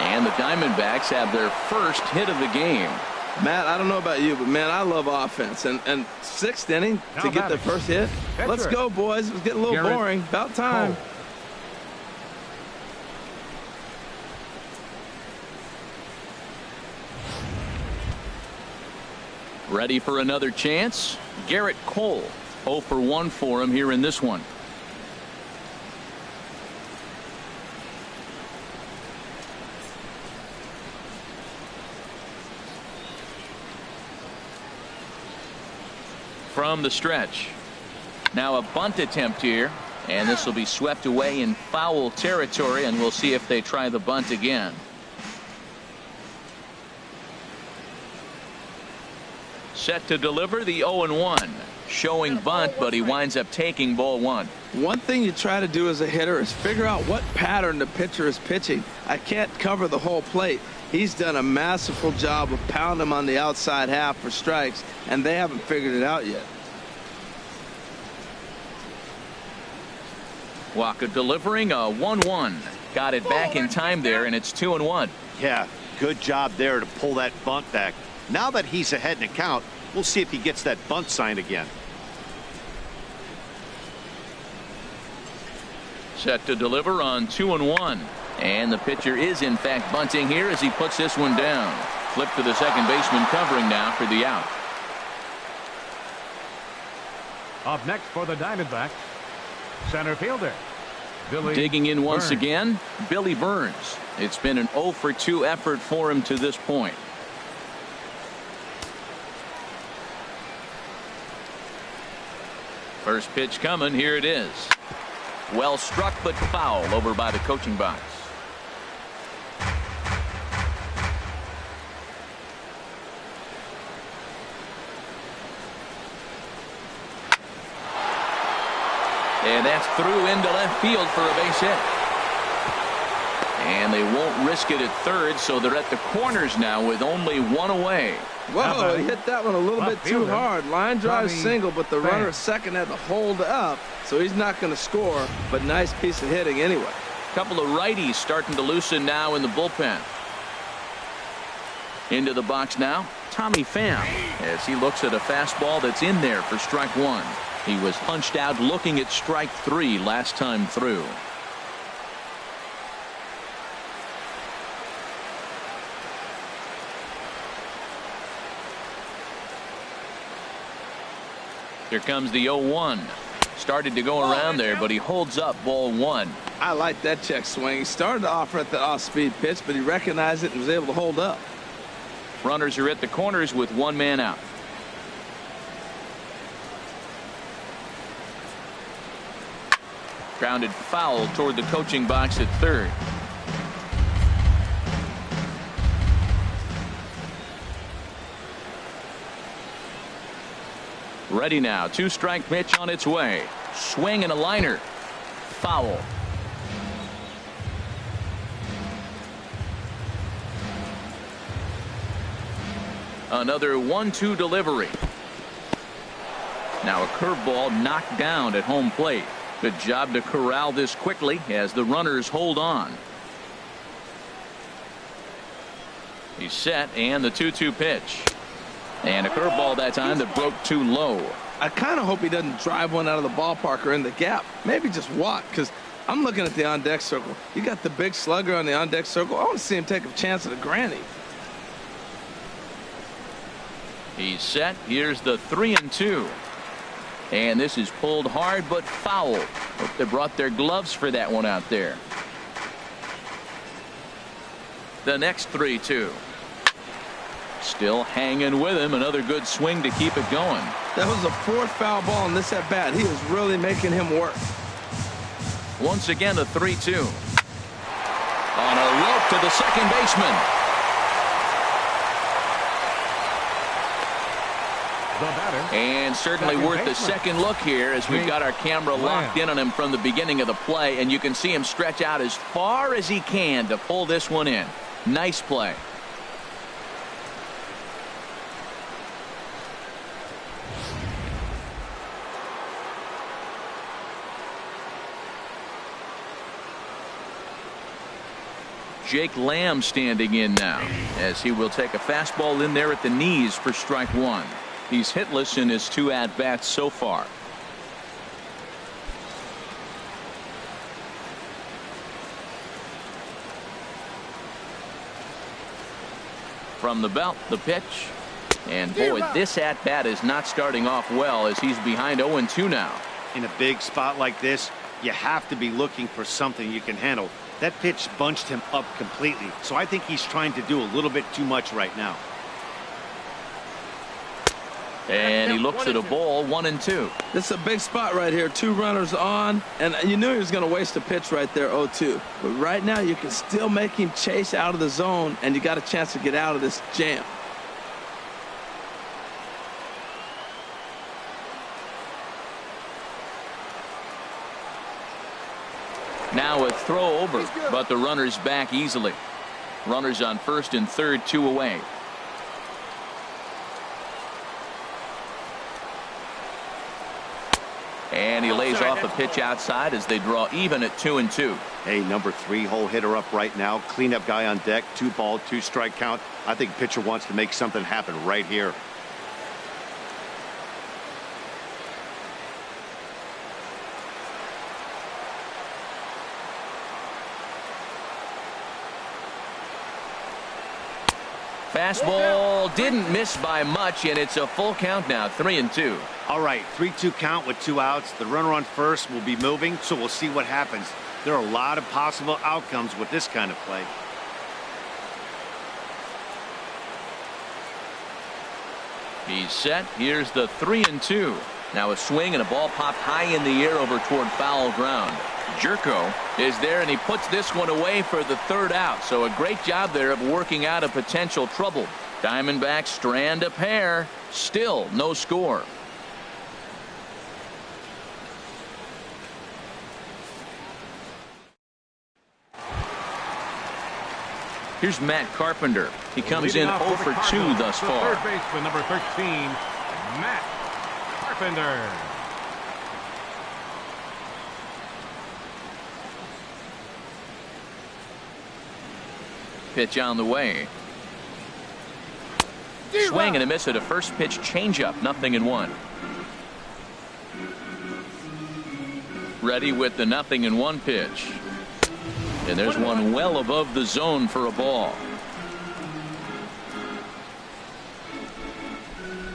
And the Diamondbacks have their first hit of the game. Matt, I don't know about you, but man, I love offense. And 6th inning to get their first hit. Let's go, boys. It's getting a little boring. About time. Cole. Ready for another chance. Gerrit Cole 0 for 1 for him here in this one. From the stretch. Now a bunt attempt here, and this will be swept away in foul territory, and we'll see if they try the bunt again. Set to deliver the 0-1. Showing bunt, but he winds up taking ball 1. One thing you try to do as a hitter is figure out what pattern the pitcher is pitching. I can't cover the whole plate. He's done a masterful job of pounding him on the outside half for strikes, and they haven't figured it out yet. Wacha delivering a 1-1. Got it back in time there, and it's 2-1. Yeah, good job there to pull that bunt back. Now that he's ahead in the count, we'll see if he gets that bunt sign again. Set to deliver on 2-1. And the pitcher is in fact bunting here as he puts this one down. Flip to the second baseman covering now for the out. Up next for the Diamondbacks, center fielder Billy digging in once Burns. again, Billy Burns. It's been an 0 for 2 effort for him to this point. First pitch coming. Here it is. Well struck, but foul over by the coaching box. And that's through into left field for a base hit. And they won't risk it at third, so they're at the corners now with only 1 away. Whoa, he hit that one a little bit too hard. Line drive Javy single, but the runner Pham. at second had to hold up, so he's not going to score, but nice piece of hitting anyway. Couple of righties starting to loosen now in the bullpen. Into the box now, Tommy Pham, as he looks at a fastball that's in there for strike 1. He was punched out looking at strike 3 last time through. Here comes the 0-1. Started to go around there, but he holds up ball 1. I like that check swing. He started to offer at the off-speed pitch, but he recognized it and was able to hold up. Runners are at the corners with 1 man out. Grounded foul toward the coaching box at third. Ready now. 2-strike pitch on its way. Swing and a liner. Foul. Another 1-2 delivery. Now a curveball knocked down at home plate. Good job to corral this quickly as the runners hold on. He's set, and the 2-2 pitch. And a curveball that time that broke too low. I kind of hope he doesn't drive one out of the ballpark or in the gap. Maybe just walk, because I'm looking at the on-deck circle. You got the big slugger on the on-deck circle. I want to see him take a chance at a granny. He's set. Here's the 3-2. And this is pulled hard but foul. Hope they brought their gloves for that one out there. The next 3-2. Still hanging with him. Another good swing to keep it going. That was the 4th foul ball in this at bat. He is really making him work. Once again, a 3-2. On a rope to the second baseman. And certainly worth a second look here as we've got our camera locked in on him from the beginning of the play, and you can see him stretch out as far as he can to pull this one in. Nice play. Jake Lamb standing in now as he will take a fastball in there at the knees for strike 1. He's hitless in his 2 at-bats so far. From the belt, the pitch. And boy, this at-bat is not starting off well as he's behind 0-2 now. In a big spot like this, you have to be looking for something you can handle. That pitch bunched him up completely, so I think he's trying to do a little bit too much right now. And he looks at a ball, 1-2. This is a big spot right here. 2 runners on, and you knew he was going to waste a pitch right there, 0-2. But right now you can still make him chase out of the zone, and you got a chance to get out of this jam. Now a throw over, but the runner's back easily. Runners on first and third, 2 away. And he lays off a pitch outside as they draw even at 2-2. Hey, number 3 hole hitter up right now. Cleanup guy on deck. 2-ball, 2-strike count. I think pitcher wants to make something happen right here. Fastball didn't miss by much, and it's a full count now, 3-2. All right, 3-2 count with 2 outs. The runner on first will be moving, so we'll see what happens. There are a lot of possible outcomes with this kind of play. He's set. Here's the 3-2. Now a swing and a ball popped high in the air over toward foul ground. Sharko is there, and he puts this one away for the 3rd out. So a great job there of working out a potential trouble. Diamondbacks strand a pair. Still no score. Here's Matt Carpenter. He comes in 0 for 2 thus far. Third baseman, number 13, Matt Carpenter. Pitch on the way. Swing and a miss at a first pitch changeup. 0-1. Ready with the 0-1 pitch. And there's one well above the zone for a ball.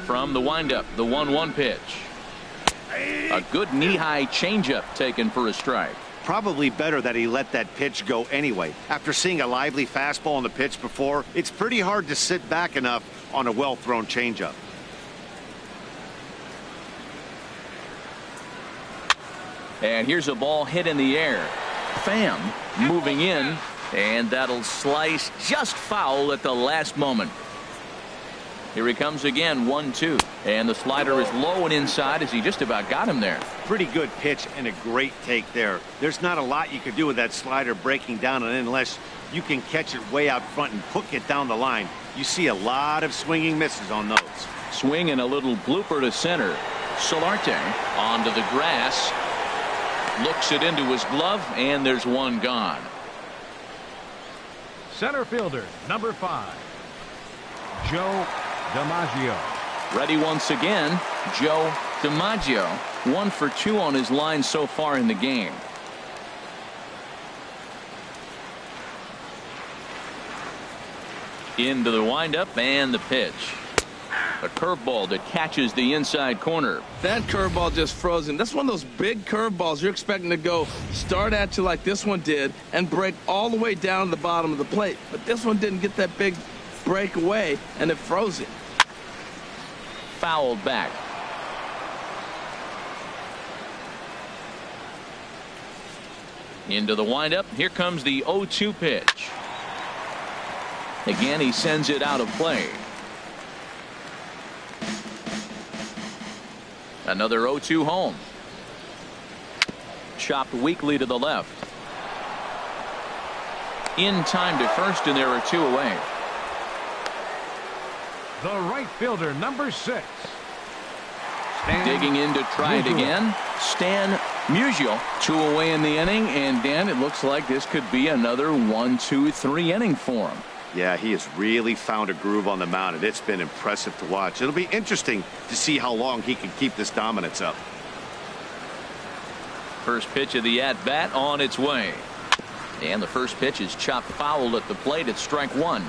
From the windup, the 1-1 pitch. A good knee-high changeup taken for a strike. Probably better that he let that pitch go anyway. After seeing a lively fastball on the pitch before, it's pretty hard to sit back enough on a well-thrown changeup. And here's a ball hit in the air. Pham moving in, and that'll slice just foul at the last moment. Here he comes again, 1-2. And the slider is low and inside as he just about got him there. Pretty good pitch and a great take there. There's not a lot you could do with that slider breaking down and in unless you can catch it way out front and hook it down the line. You see a lot of swinging misses on those. Swing and a little blooper to center. Solarte onto the grass. Looks it into his glove, and there's one gone. Center fielder, number 5, Joe DiMaggio. Ready once again, Joe DiMaggio. 1 for 2 on his line so far in the game. Into the windup and the pitch. A curveball that catches the inside corner. That curveball just froze him. That's one of those big curveballs you're expecting to go start at you like this one did and break all the way down to the bottom of the plate. But this one didn't get that big break away, and it froze him. Fouled back. Into the windup. Here comes the 0-2 pitch. Again, he sends it out of play. Another 0-2 home. Chopped weakly to the left. In time to first, and there are 2 away. The right fielder, number 6. Digging in to try it again. Stan Musial. 2 away in the inning, and Dan, it looks like this could be another 1-2-3 inning for him. Yeah, he has really found a groove on the mound, and it's been impressive to watch. It'll be interesting to see how long he can keep this dominance up. First pitch of the at-bat on its way. And the first pitch is chopped foul at the plate at strike 1.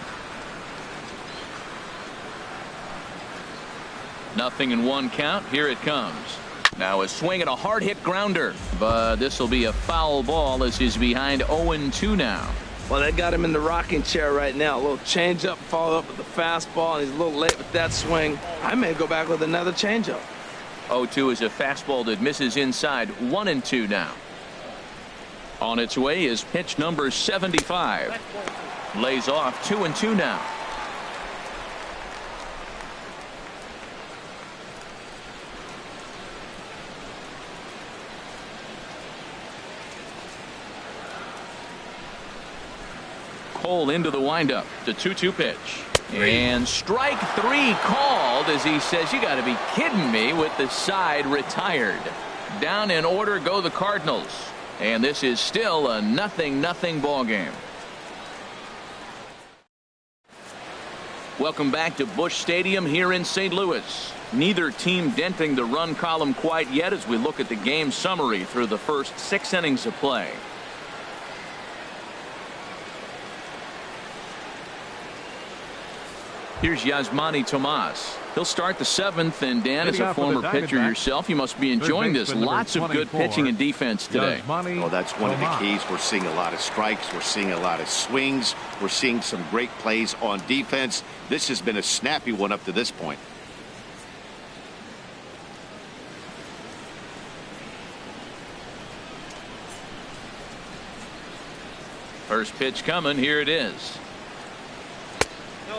0-1 count. Here it comes. Now a swing and a hard hit grounder, but this will be a foul ball as he's behind 0-2 now. Well, they got him in the rocking chair right now. A little changeup, followed up with the fastball, and he's a little late with that swing. I may go back with another changeup. 0-2 is a fastball that misses inside. 1-2 now. On its way is pitch number 75. Lays off. 2-2 now. Cole into the windup. The 2-2 pitch. And strike 3 called as he says, you got to be kidding me, with the side retired. Down in order go the Cardinals. And this is still a 0-0 ball game. Welcome back to Busch Stadium here in St. Louis. Neither team denting the run column quite yet as we look at the game summary through the first 6 innings of play. Here's Yasmani Tomas. He'll start the 7th, and Dan, as a former pitcher yourself, you must be enjoying this. Lots of good pitching and defense today. Oh, that's one of the keys. We're seeing a lot of strikes. We're seeing a lot of swings. We're seeing some great plays on defense. This has been a snappy one up to this point. First pitch coming. Here it is.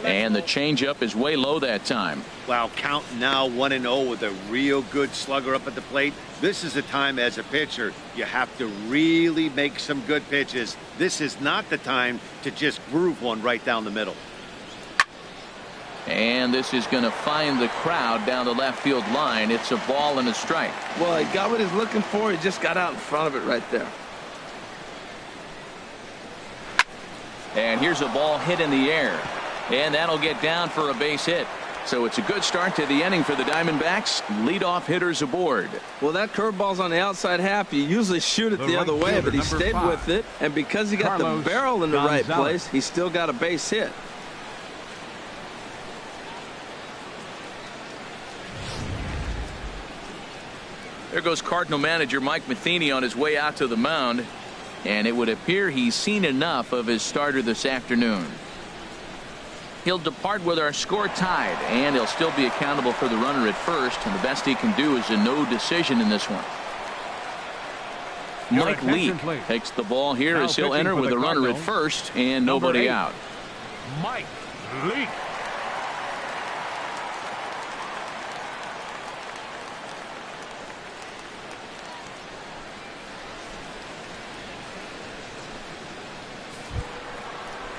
And the changeup is way low that time. Wow, count now 1-0 with a real good slugger up at the plate. This is a time as a pitcher you have to really make some good pitches. This is not the time to just groove one right down the middle. And this is going to find the crowd down the left field line. It's a ball and a strike. Well, he got what he's looking for. He just got out in front of it right there. And here's a ball hit in the air. And that'll get down for a base hit. So it's a good start to the inning for the Diamondbacks. Leadoff hitters aboard. Well, that curveball's on the outside half. You usually shoot it the other way, but he stayed with it. And because he got the barrel in the right place, he still got a base hit. There goes Cardinal manager Mike Matheny on his way out to the mound, and it would appear he's seen enough of his starter this afternoon. He'll depart with our score tied, and he'll still be accountable for the runner at first, and the best he can do is a no decision in this one. Mike Leake takes the ball here as he'll enter with a runner at first and nobody out. Mike Leake.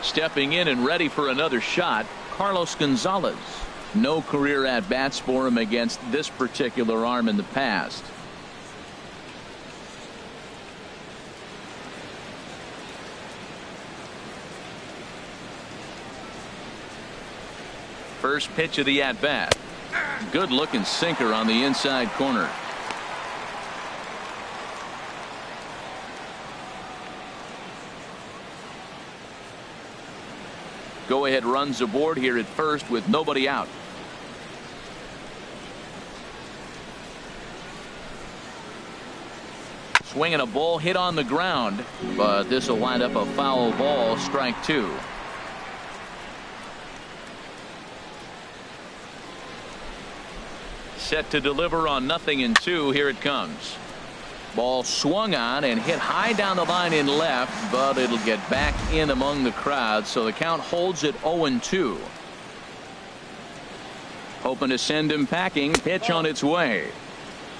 Stepping in and ready for another shot, Carlos Gonzalez. No career at-bats for him against this particular arm in the past. First pitch of the at-bat. Good looking sinker on the inside corner. Go ahead runs aboard here at first with nobody out. Swinging a ball hit on the ground, but this will wind up a foul ball, strike two. Set to deliver on 0-2. Here it comes. Ball swung on and hit high down the line in left, but it'll get back in among the crowd, so the count holds at 0-2. Hoping to send him packing. Pitch on its way.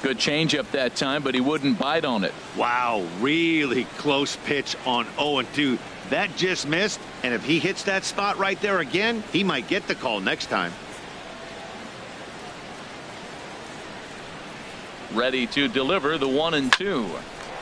Good changeup that time, but he wouldn't bite on it. Wow, really close pitch on 0-2. That just missed, and if he hits that spot right there again, he might get the call next time. Ready to deliver the 1-2.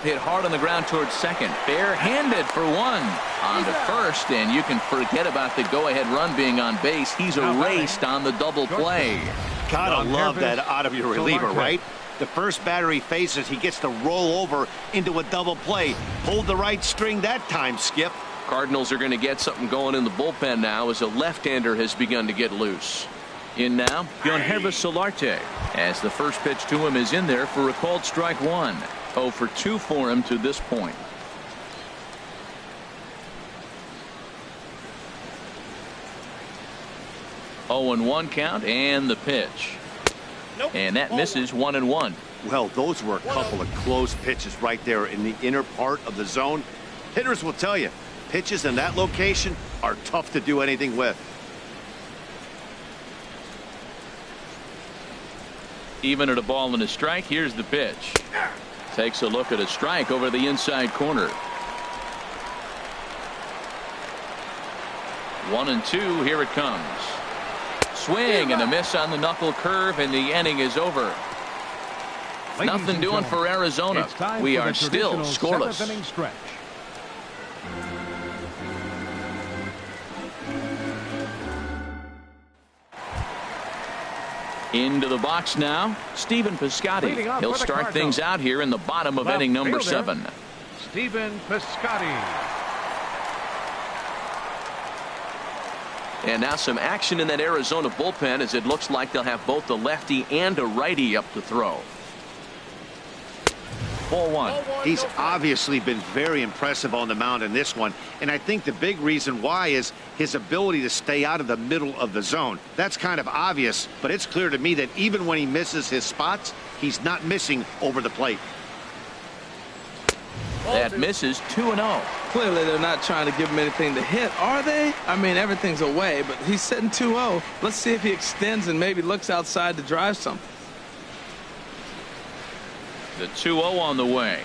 Hit hard on the ground towards second. Bare-handed for one. On to first, and you can forget about the go-ahead run being on base. He's erased on the double play. Gotta love that out of your reliever, right? The first batter he faces, he gets to roll over into a double play. Hold the right string that time, Skip. Cardinals are going to get something going in the bullpen now as a left-hander has begun to get loose. In now, Gerrit Cole, as the first pitch to him is in there for a called strike one. 0 for 2 for him to this point. Oh and 1 count, and the pitch. And that misses 1-1. Well, those were a couple of close pitches right there in the inner part of the zone. Hitters will tell you, pitches in that location are tough to do anything with. Even at a ball and a strike. Here's the pitch. Takes a look at a strike over the inside corner. 1-2. Here it comes. Swing and a miss on the knuckle curve, and the inning is over. Nothing doing for Arizona. We are still scoreless. Into the box now, Stephen Piscotti. He'll start things out here in the bottom of inning number 7. Stephen Piscotti. And now some action in that Arizona bullpen, as it looks like they'll have both a lefty and a righty up to throw. Ball one. He's obviously been very impressive on the mound in this one, and I think the big reason why is his ability to stay out of the middle of the zone. That's kind of obvious, but it's clear to me that even when he misses his spots, he's not missing over the plate. That misses 2-0. Clearly they're not trying to give him anything to hit, are they? I mean, everything's away, but he's sitting 2-0. Let's see if he extends and maybe looks outside to drive something. The 2-0 on the way.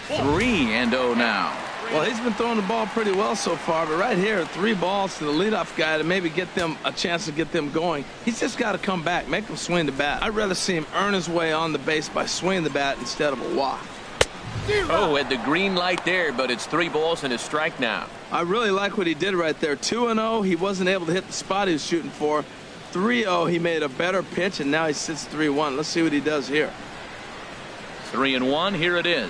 3-0 now. Well, he's been throwing the ball pretty well so far, but right here, 3 balls to the leadoff guy to maybe get them a chance to get them going. He's just got to come back, make him swing the bat. I'd rather see him earn his way on the base by swinging the bat instead of a walk. Oh, had the green light there, but it's 3 balls and a strike now. I really like what he did right there. 2-0, he wasn't able to hit the spot he was shooting for. 3-0, he made a better pitch, and now he sits 3-1. Let's see what he does here. 3-1, here it is.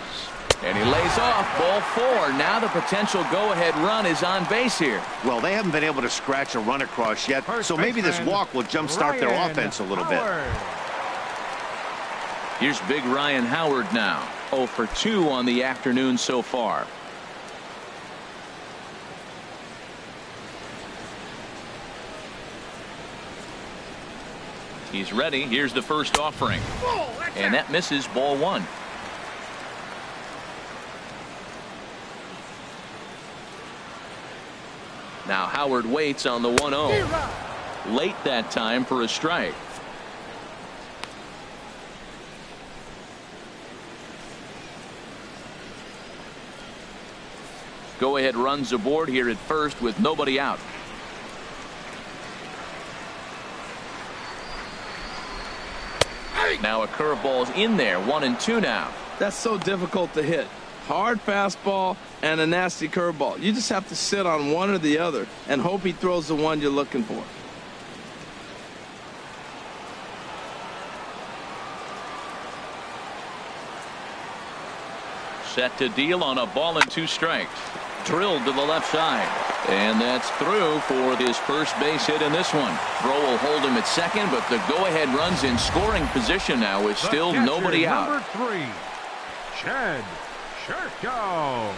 And he lays off ball 4. Now the potential go-ahead run is on base here. Well, they haven't been able to scratch a run across yet, so maybe this walk will jumpstart their offense a little bit. Here's big Ryan Howard now. 0 for 2 on the afternoon so far. He's ready. Here's the first offering. And that misses, ball 1. Now Howard waits on the 1-0. Late that time for a strike. Go ahead runs aboard here at first with nobody out. Now a curveball's in there. 1-2 now. That's so difficult to hit. Hard fastball and a nasty curveball. You just have to sit on one or the other and hope he throws the one you're looking for. Set to deal on a ball and 2 strikes. Drilled to the left side. And that's through for his first base hit in this one. Throw will hold him at second, but the go-ahead runs in scoring position now with still nobody out. Number 3, Sharko.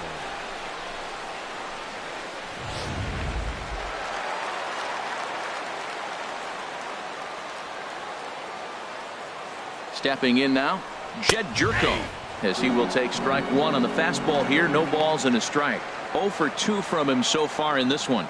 Stepping in now, Gerrit, as he will take strike 1 on the fastball here. No balls and a strike. 0 for 2 from him so far in this one.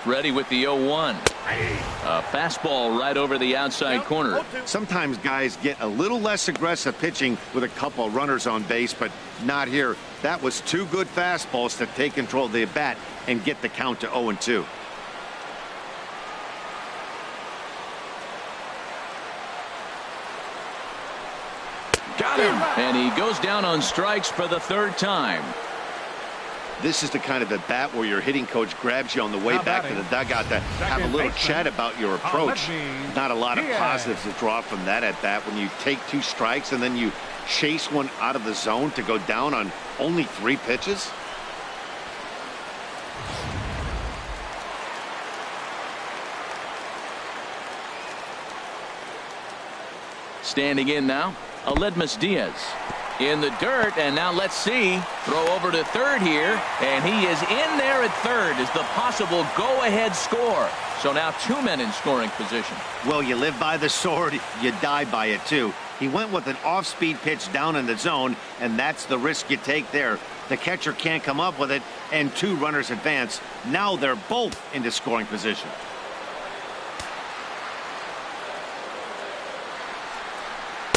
Ready with the 0-1. A fastball right over the outside corner. Sometimes guys get a little less aggressive pitching with a couple of runners on base, but not here. That was 2 good fastballs to take control of the bat and get the count to 0-2. Got him. And he goes down on strikes for the 3rd time. This is the kind of at bat where your hitting coach grabs you on the way back to the dugout to have a little chat about your approach. Not a lot of positives to draw from that at bat when you take 2 strikes and then you chase one out of the zone to go down on only 3 pitches. Standing in now, Aledmus Diaz in the dirt, and now let's see. Throw over to third here, and he is in there at third as the possible go-ahead score. So now 2 men in scoring position. Well, you live by the sword, you die by it too. He went with an off-speed pitch down in the zone, and that's the risk you take there. The catcher can't come up with it, and 2 runners advance. Now they're both into scoring position.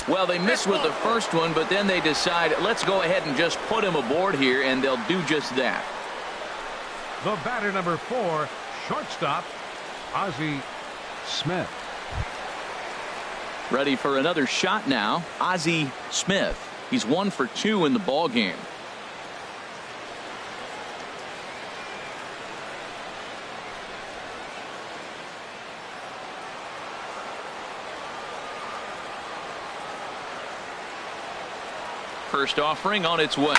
Well, they miss with the first one, but then they decide, let's go ahead and just put him aboard here, and they'll do just that. The batter, number 4, shortstop, Ozzie Smith. Ready for another shot now, Ozzie Smith. He's 1 for 2 in the ball game. First offering on its way.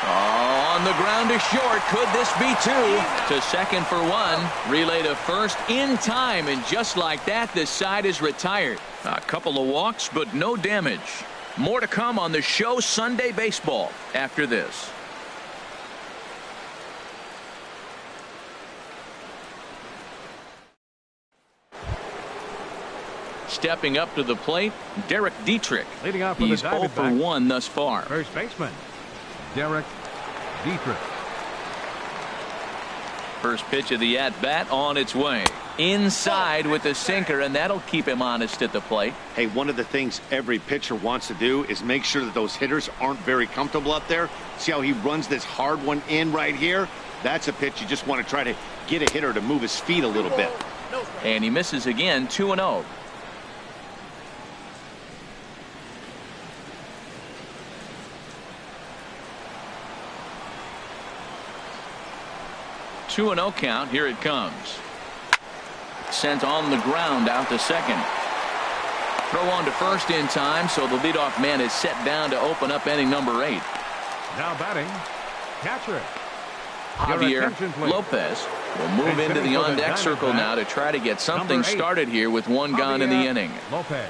Oh, on the ground to short. Could this be 2? To second for 1. Relay to first in time, and just like that, the side is retired. A couple of walks, but no damage. More to come on the show Sunday Baseball after this. Stepping up to the plate, Dietrich. Leading off for He's the 0 for Diamondbacks. 1 thus far. First baseman, Dietrich. First pitch of the at-bat on its way. Inside with the sinker, and that'll keep him honest at the plate. Hey, one of the things every pitcher wants to do is make sure that those hitters aren't very comfortable up there. See how he runs this hard one in right here? That's a pitch you just want to try to get a hitter to move his feet a little bit. And he misses again, 2-0. 2-0 count. Here it comes. Sent on the ground out to second. Throw on to first in time, so the leadoff man is set down to open up inning number 8. Now batting, catcher. Javier Your attention, please. Lopez. We'll move into the on-deck circle now to try to get something started here with one gone in the inning. Lopez.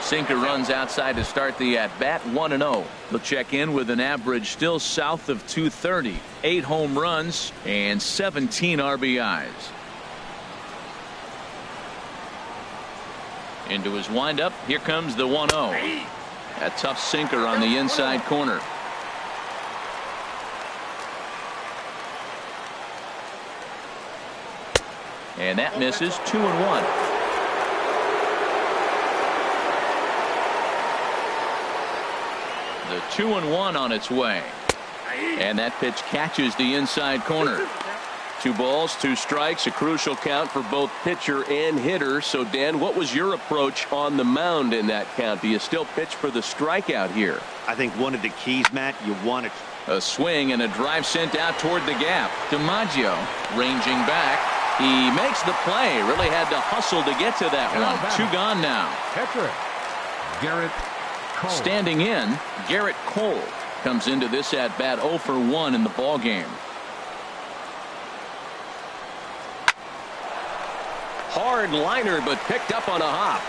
Sinker runs outside to start the at-bat. 1-0. They'll check in with an average still south of 230. 8 home runs and 17 RBIs. Into his windup. Here comes the 1-0. A tough sinker on the inside corner. And that misses. 2-1. The 2-1 on its way. And that pitch catches the inside corner. 2 balls, 2 strikes, a crucial count for both pitcher and hitter. So, Dan, what was your approach on the mound in that count? Do you still pitch for the strikeout here? I think one of the keys, Matt, you want it. A swing and a drive sent out toward the gap. DiMaggio ranging back. He makes the play. Really had to hustle to get to that one. 2 gone now. Catcher, Gerrit Cole. Standing in, Garrett Cole comes into this at bat 0 for 1 in the ball game. Hard liner, but picked up on a hop.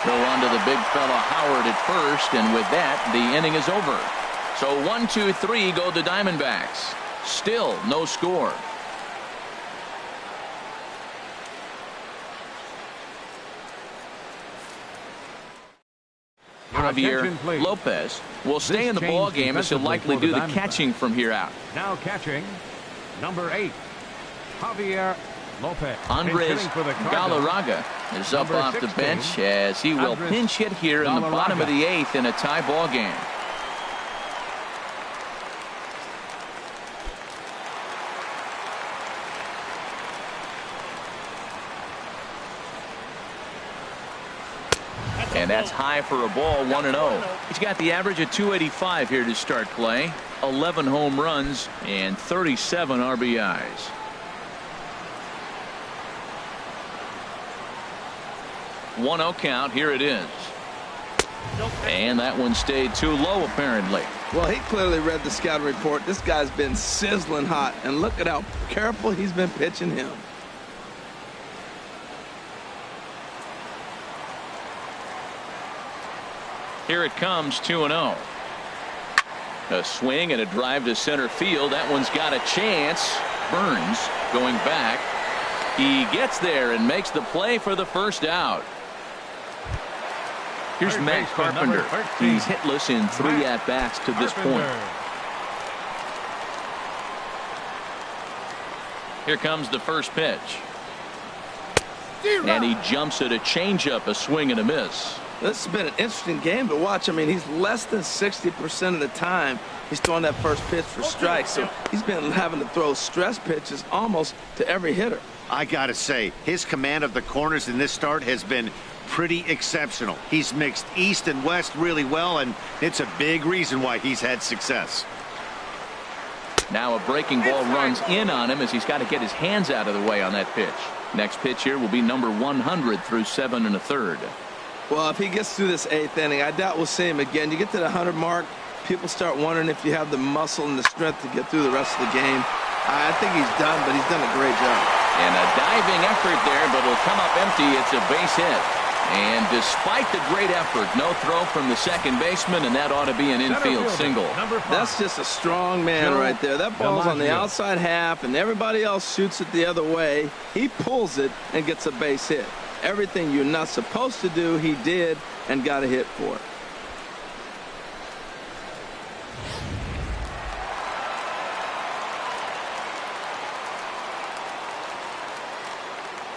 Throw onto the big fella Howard at first, and with that, the inning is over. So 1, 2, 3 go the Diamondbacks. Still no score. Javy Lopez will stay in the ball game as he'll likely do the catching from here out. Now catching, number 8, Javy Lopez. Andres Galarraga is up off the bench as he will pinch hit here in the bottom of the 8th in a tie ball game. And that's high for a ball. 1-0. He's got the average of 285 here to start play. 11 home runs and 37 RBIs. One 0 count. Here it is. And that one stayed too low apparently. Well, he clearly read the scouting report. This guy's been sizzling hot, and look at how careful he's been pitching him. Here it comes. 2-0. A swing and a drive to center field. That one's got a chance. Burns going back. He gets there and makes the play for the first out. Here's Matt Carpenter. He's hitless in 3 at-bats to this point. Here comes the first pitch. And he jumps at a changeup, a swing and a miss. This has been an interesting game to watch. I mean, he's less than 60% of the time he's throwing that first pitch for strikes. So he's been having to throw stress pitches almost to every hitter. I got to say, his command of the corners in this start has been pretty exceptional. He's mixed east and west really well, and it's a big reason why he's had success. Now a breaking ball runs in on him as he's got to get his hands out of the way on that pitch. Next pitch here will be number 100 through 7 1/3. Well, if he gets through this 8th inning, I doubt we'll see him again. You get to the 100 mark, people start wondering if you have the muscle and the strength to get through the rest of the game. I think he's done, but he's done a great job. And a diving effort there, but it'll come up empty. It's a base hit. And despite the great effort, no throw from the second baseman, and that ought to be an infield single. That's just a strong man right there. That ball's on the outside half, and everybody else shoots it the other way. He pulls it and gets a base hit. Everything you're not supposed to do, he did and got a hit for it.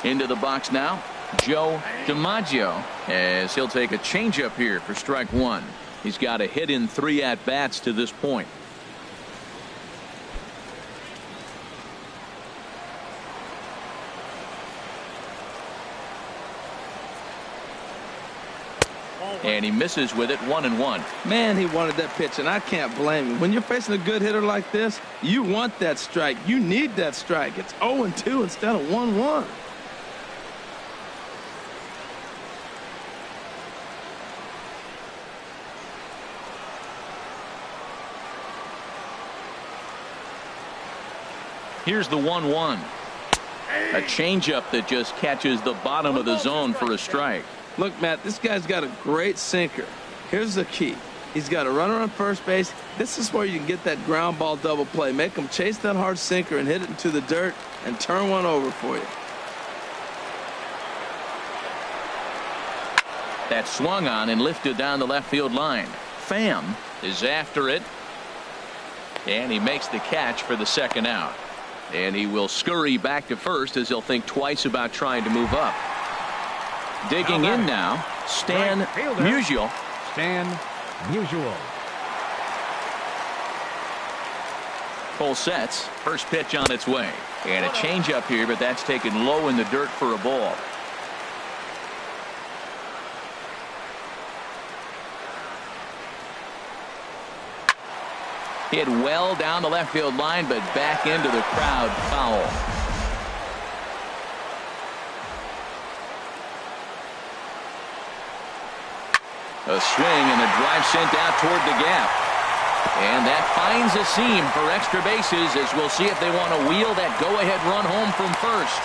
Into the box now, Joe DiMaggio, as he'll take a changeup here for strike 1. He's got a hit in 3 at-bats to this point. And he misses with it. 1-1. Man, he wanted that pitch, and I can't blame him. When you're facing a good hitter like this, you want that strike. You need that strike. It's 0-2 instead of 1-1. Here's the 1-1. A changeup that just catches the bottom of the zone for a strike. Look, Matt, this guy's got a great sinker. Here's the key. He's got a runner on first base. This is where you can get that ground ball double play. Make him chase that hard sinker and hit it into the dirt and turn one over for you. That swung on and lifted down the left field line. Pham is after it. And he makes the catch for the second out. And he will scurry back to first as he'll think twice about trying to move up. Digging in now, Stan Musial. Stan Musial. Cole sets. First pitch on its way. And a changeup here, but that's taken low in the dirt for a ball. Hit well down the left field line, but back into the crowd. Foul. A swing and a drive sent out toward the gap. And that finds a seam for extra bases, as we'll see if they want to wheel that go-ahead run home from first.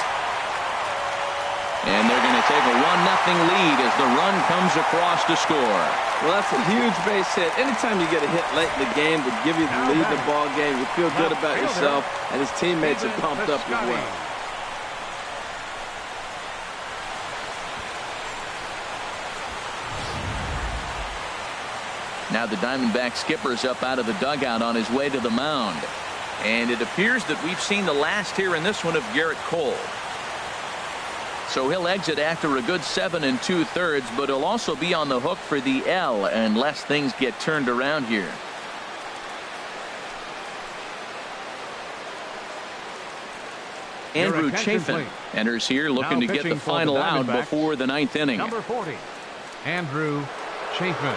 And they're going to take a 1-0 lead as the run comes across to score. Well, that's a huge base hit. Anytime you get a hit late in the game to give you the lead in the ball game, you feel good about yourself, and his teammates are pumped up as well. Now the Diamondback skipper's up out of the dugout on his way to the mound. And it appears that we've seen the last here in this one of Gerrit Cole. So he'll exit after a good 7 2/3, but he'll also be on the hook for the L unless things get turned around here. Andrew Chapman enters here looking to get the final out before the 9th inning. Number 40, Andrew Chapman.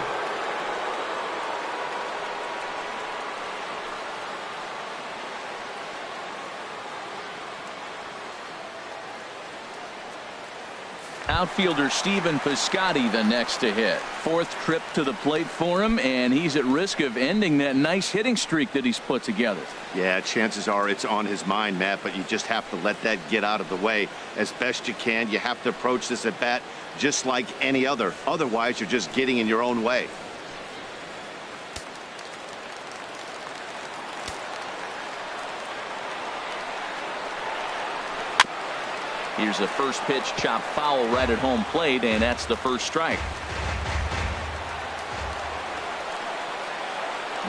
Outfielder Stephen Piscotty the next to hit. 4th trip to the plate for him, and he's at risk of ending that nice hitting streak that he's put together. Yeah, chances are it's on his mind, Matt, but you just have to let that get out of the way as best you can. You have to approach this at bat just like any other. Otherwise, you're just getting in your own way. Here's the first pitch, chopped foul right at home plate, and that's the first strike.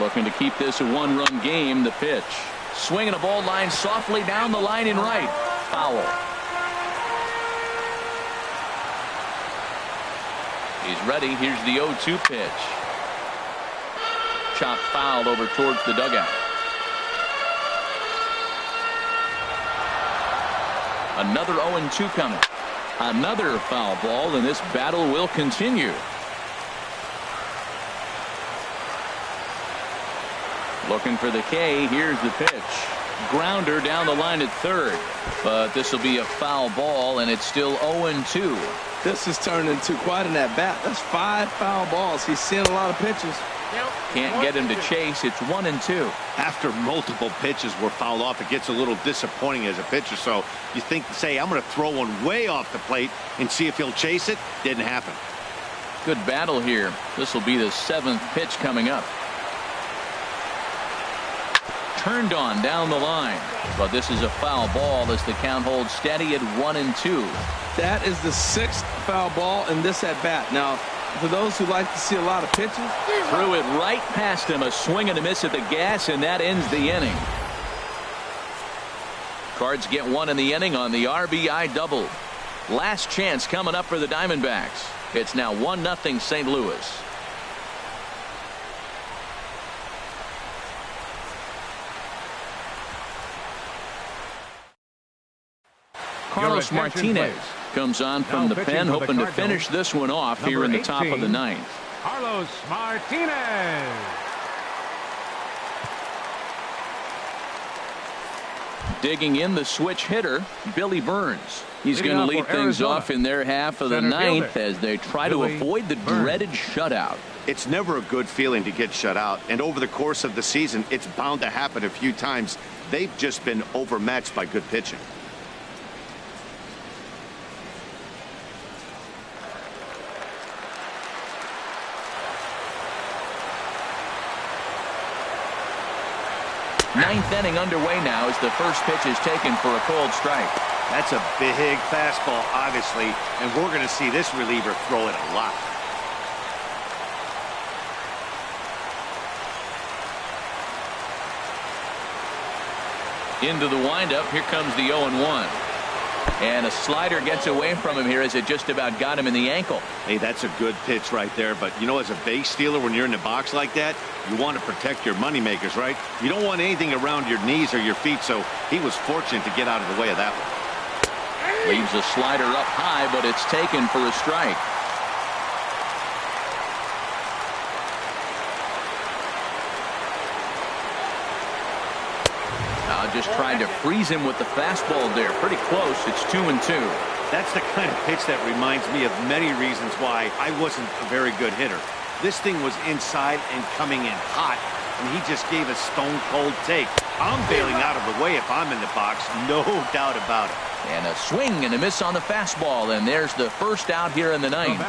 Looking to keep this a 1-run game. The pitch. Swinging a ball line softly down the line in right. Foul. He's ready. Here's the 0-2 pitch. Chopped foul over towards the dugout. Another 0-2 coming. Another foul ball, and this battle will continue. Looking for the K. Here's the pitch. Grounder down the line at third. But this will be a foul ball, and it's still 0-2. This has turned into quite an at-bat. That's 5 foul balls. He's seeing a lot of pitches. Can't get him to chase. It's 1-2. After multiple pitches were fouled off, it gets a little disappointing as a pitcher. So you think, say, I'm going to throw one way off the plate and see if he'll chase it. Didn't happen. Good battle here. This will be the 7th pitch coming up. Turned on down the line, but this is a foul ball as the count holds steady at 1-2. That is the 6th foul ball in this at bat. Now, for those who like to see a lot of pitches, threw it right past him. A swing and a miss at the gas, and that ends the inning. Cards get 1 in the inning on the RBI double. Last chance coming up for the Diamondbacks. It's now 1-0 St. Louis. Carlos Martinez comes on from the pen, hoping to finish this one off here in the top of the 9th. Carlos Martinez. Digging in, the switch hitter, Billy Burns. He's going to lead things off in their half of the ninth as they try to avoid the dreaded shutout. It's never a good feeling to get shut out, and over the course of the season, it's bound to happen a few times. They've just been overmatched by good pitching. Ninth inning underway now as the first pitch is taken for a cold strike. That's a big fastball, obviously, and we're going to see this reliever throw it a lot. Into the windup. Here comes the 0-1. And a slider gets away from him here as it just about got him in the ankle. Hey, that's a good pitch right there. But, you know, as a base stealer, when you're in the box like that, you want to protect your moneymakers, right? You don't want anything around your knees or your feet, so he was fortunate to get out of the way of that one. Leaves a slider up high, but it's taken for a strike. Just trying to freeze him with the fastball there. Pretty close. It's 2-2. That's the kind of pitch that reminds me of many reasons why I wasn't a very good hitter. This thing was inside and coming in hot, and he just gave a stone-cold take. I'm bailing out of the way if I'm in the box, no doubt about it. And a swing and a miss on the fastball, and there's the first out here in the ninth.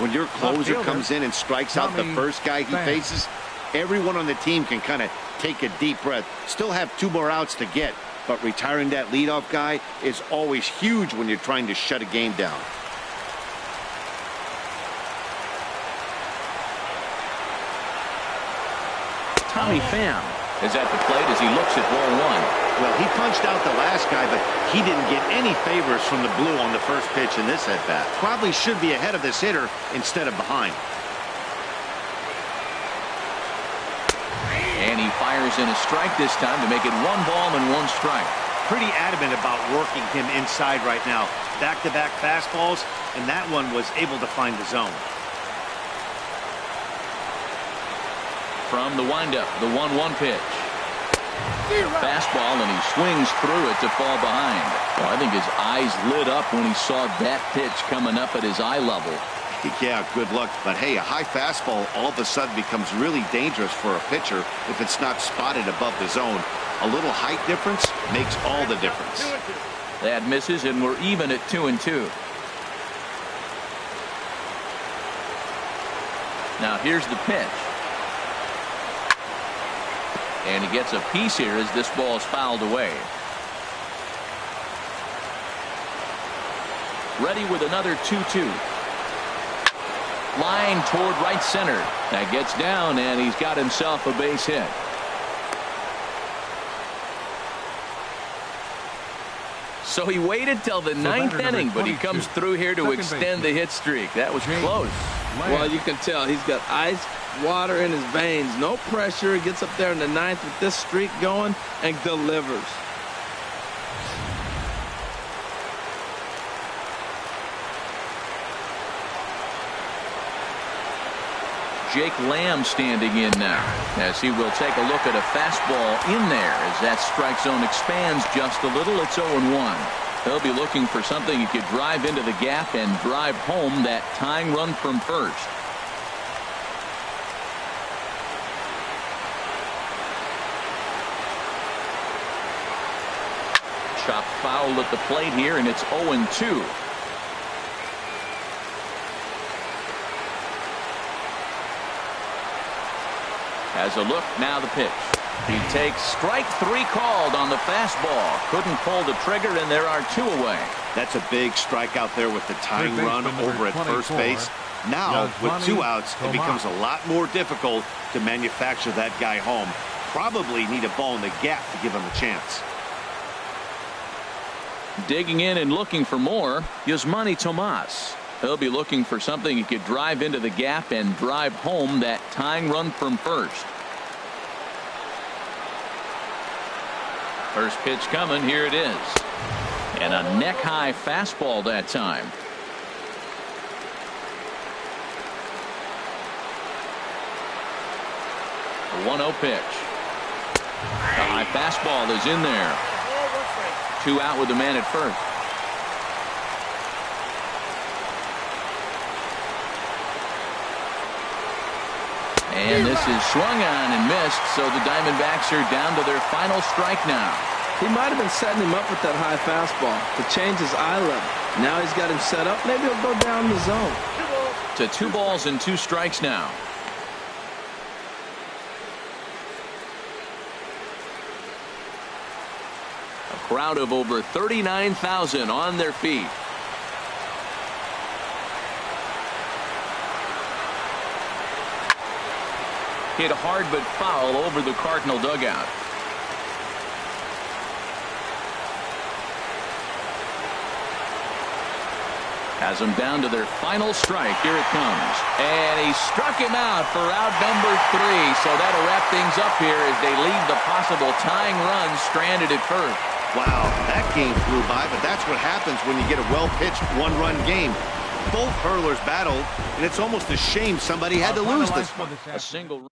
When your closer comes in and strikes out the first guy he faces, everyone on the team can kind of take a deep breath. Still have 2 more outs to get, but retiring that leadoff guy is always huge when you're trying to shut a game down. Tommy Pham is at the plate as he looks at ball 1. Well, he punched out the last guy, but he didn't get any favors from the blue on the first pitch in this at-bat. Probably should be ahead of this hitter instead of behind. And he fires in a strike this time to make it 1 ball and 1 strike. Pretty adamant about working him inside right now. Back-to-back fastballs, and that one was able to find the zone. From the windup, the 1-1 pitch. Fastball, and he swings through it to fall behind. Well, I think his eyes lit up when he saw that pitch coming up at his eye level. Yeah, good luck. But, hey, a high fastball all of a sudden becomes really dangerous for a pitcher if it's not spotted above the zone. A little height difference makes all the difference. That misses, and we're even at 2-2. Now here's the pitch. And he gets a piece here as this ball is fouled away. Ready with another 2-2. Line toward right center. That gets down, and he's got himself a base hit. So he waited till the 9th inning, but he comes through here to extend the hit streak. That was close. Well, you can tell he's got ice water in his veins. No pressure. He gets up there in the 9th with this streak going and delivers. Jake Lamb standing in now as he will take a look at a fastball in there as that strike zone expands just a little. It's 0-1. He'll be looking for something he could drive into the gap and drive home that tying run from first. Chop foul at the plate here, and it's 0-2. As a look, now the pitch. He takes strike 3 called on the fastball. Couldn't pull the trigger, and there are 2 away. That's a big strike out there with the tying run over at first base. Now, with 2 outs, it becomes a lot more difficult to manufacture that guy home. Probably need a ball in the gap to give him a chance. Digging in and looking for more, Yasmani Tomas. He'll be looking for something he could drive into the gap and drive home that tying run from first. First pitch coming. Here it is. And a neck-high fastball that time. The 1-0 pitch. The high fastball is in there. 2 out with the man at first. And this is swung on and missed, so the Diamondbacks are down to their final strike now. He might have been setting him up with that high fastball to change his eye level. Now he's got him set up. Maybe he'll go down the zone. To 2 balls and 2 strikes now. A crowd of over 39,000 on their feet. Hit hard but foul over the Cardinal dugout. Has them down to their final strike. Here it comes. And he struck him out for out number 3. So that'll wrap things up here as they leave the possible tying run stranded at first. Wow, that game flew by, but that's what happens when you get a well-pitched one-run game. Both hurlers battled, and it's almost a shame somebody had to lose this one. A single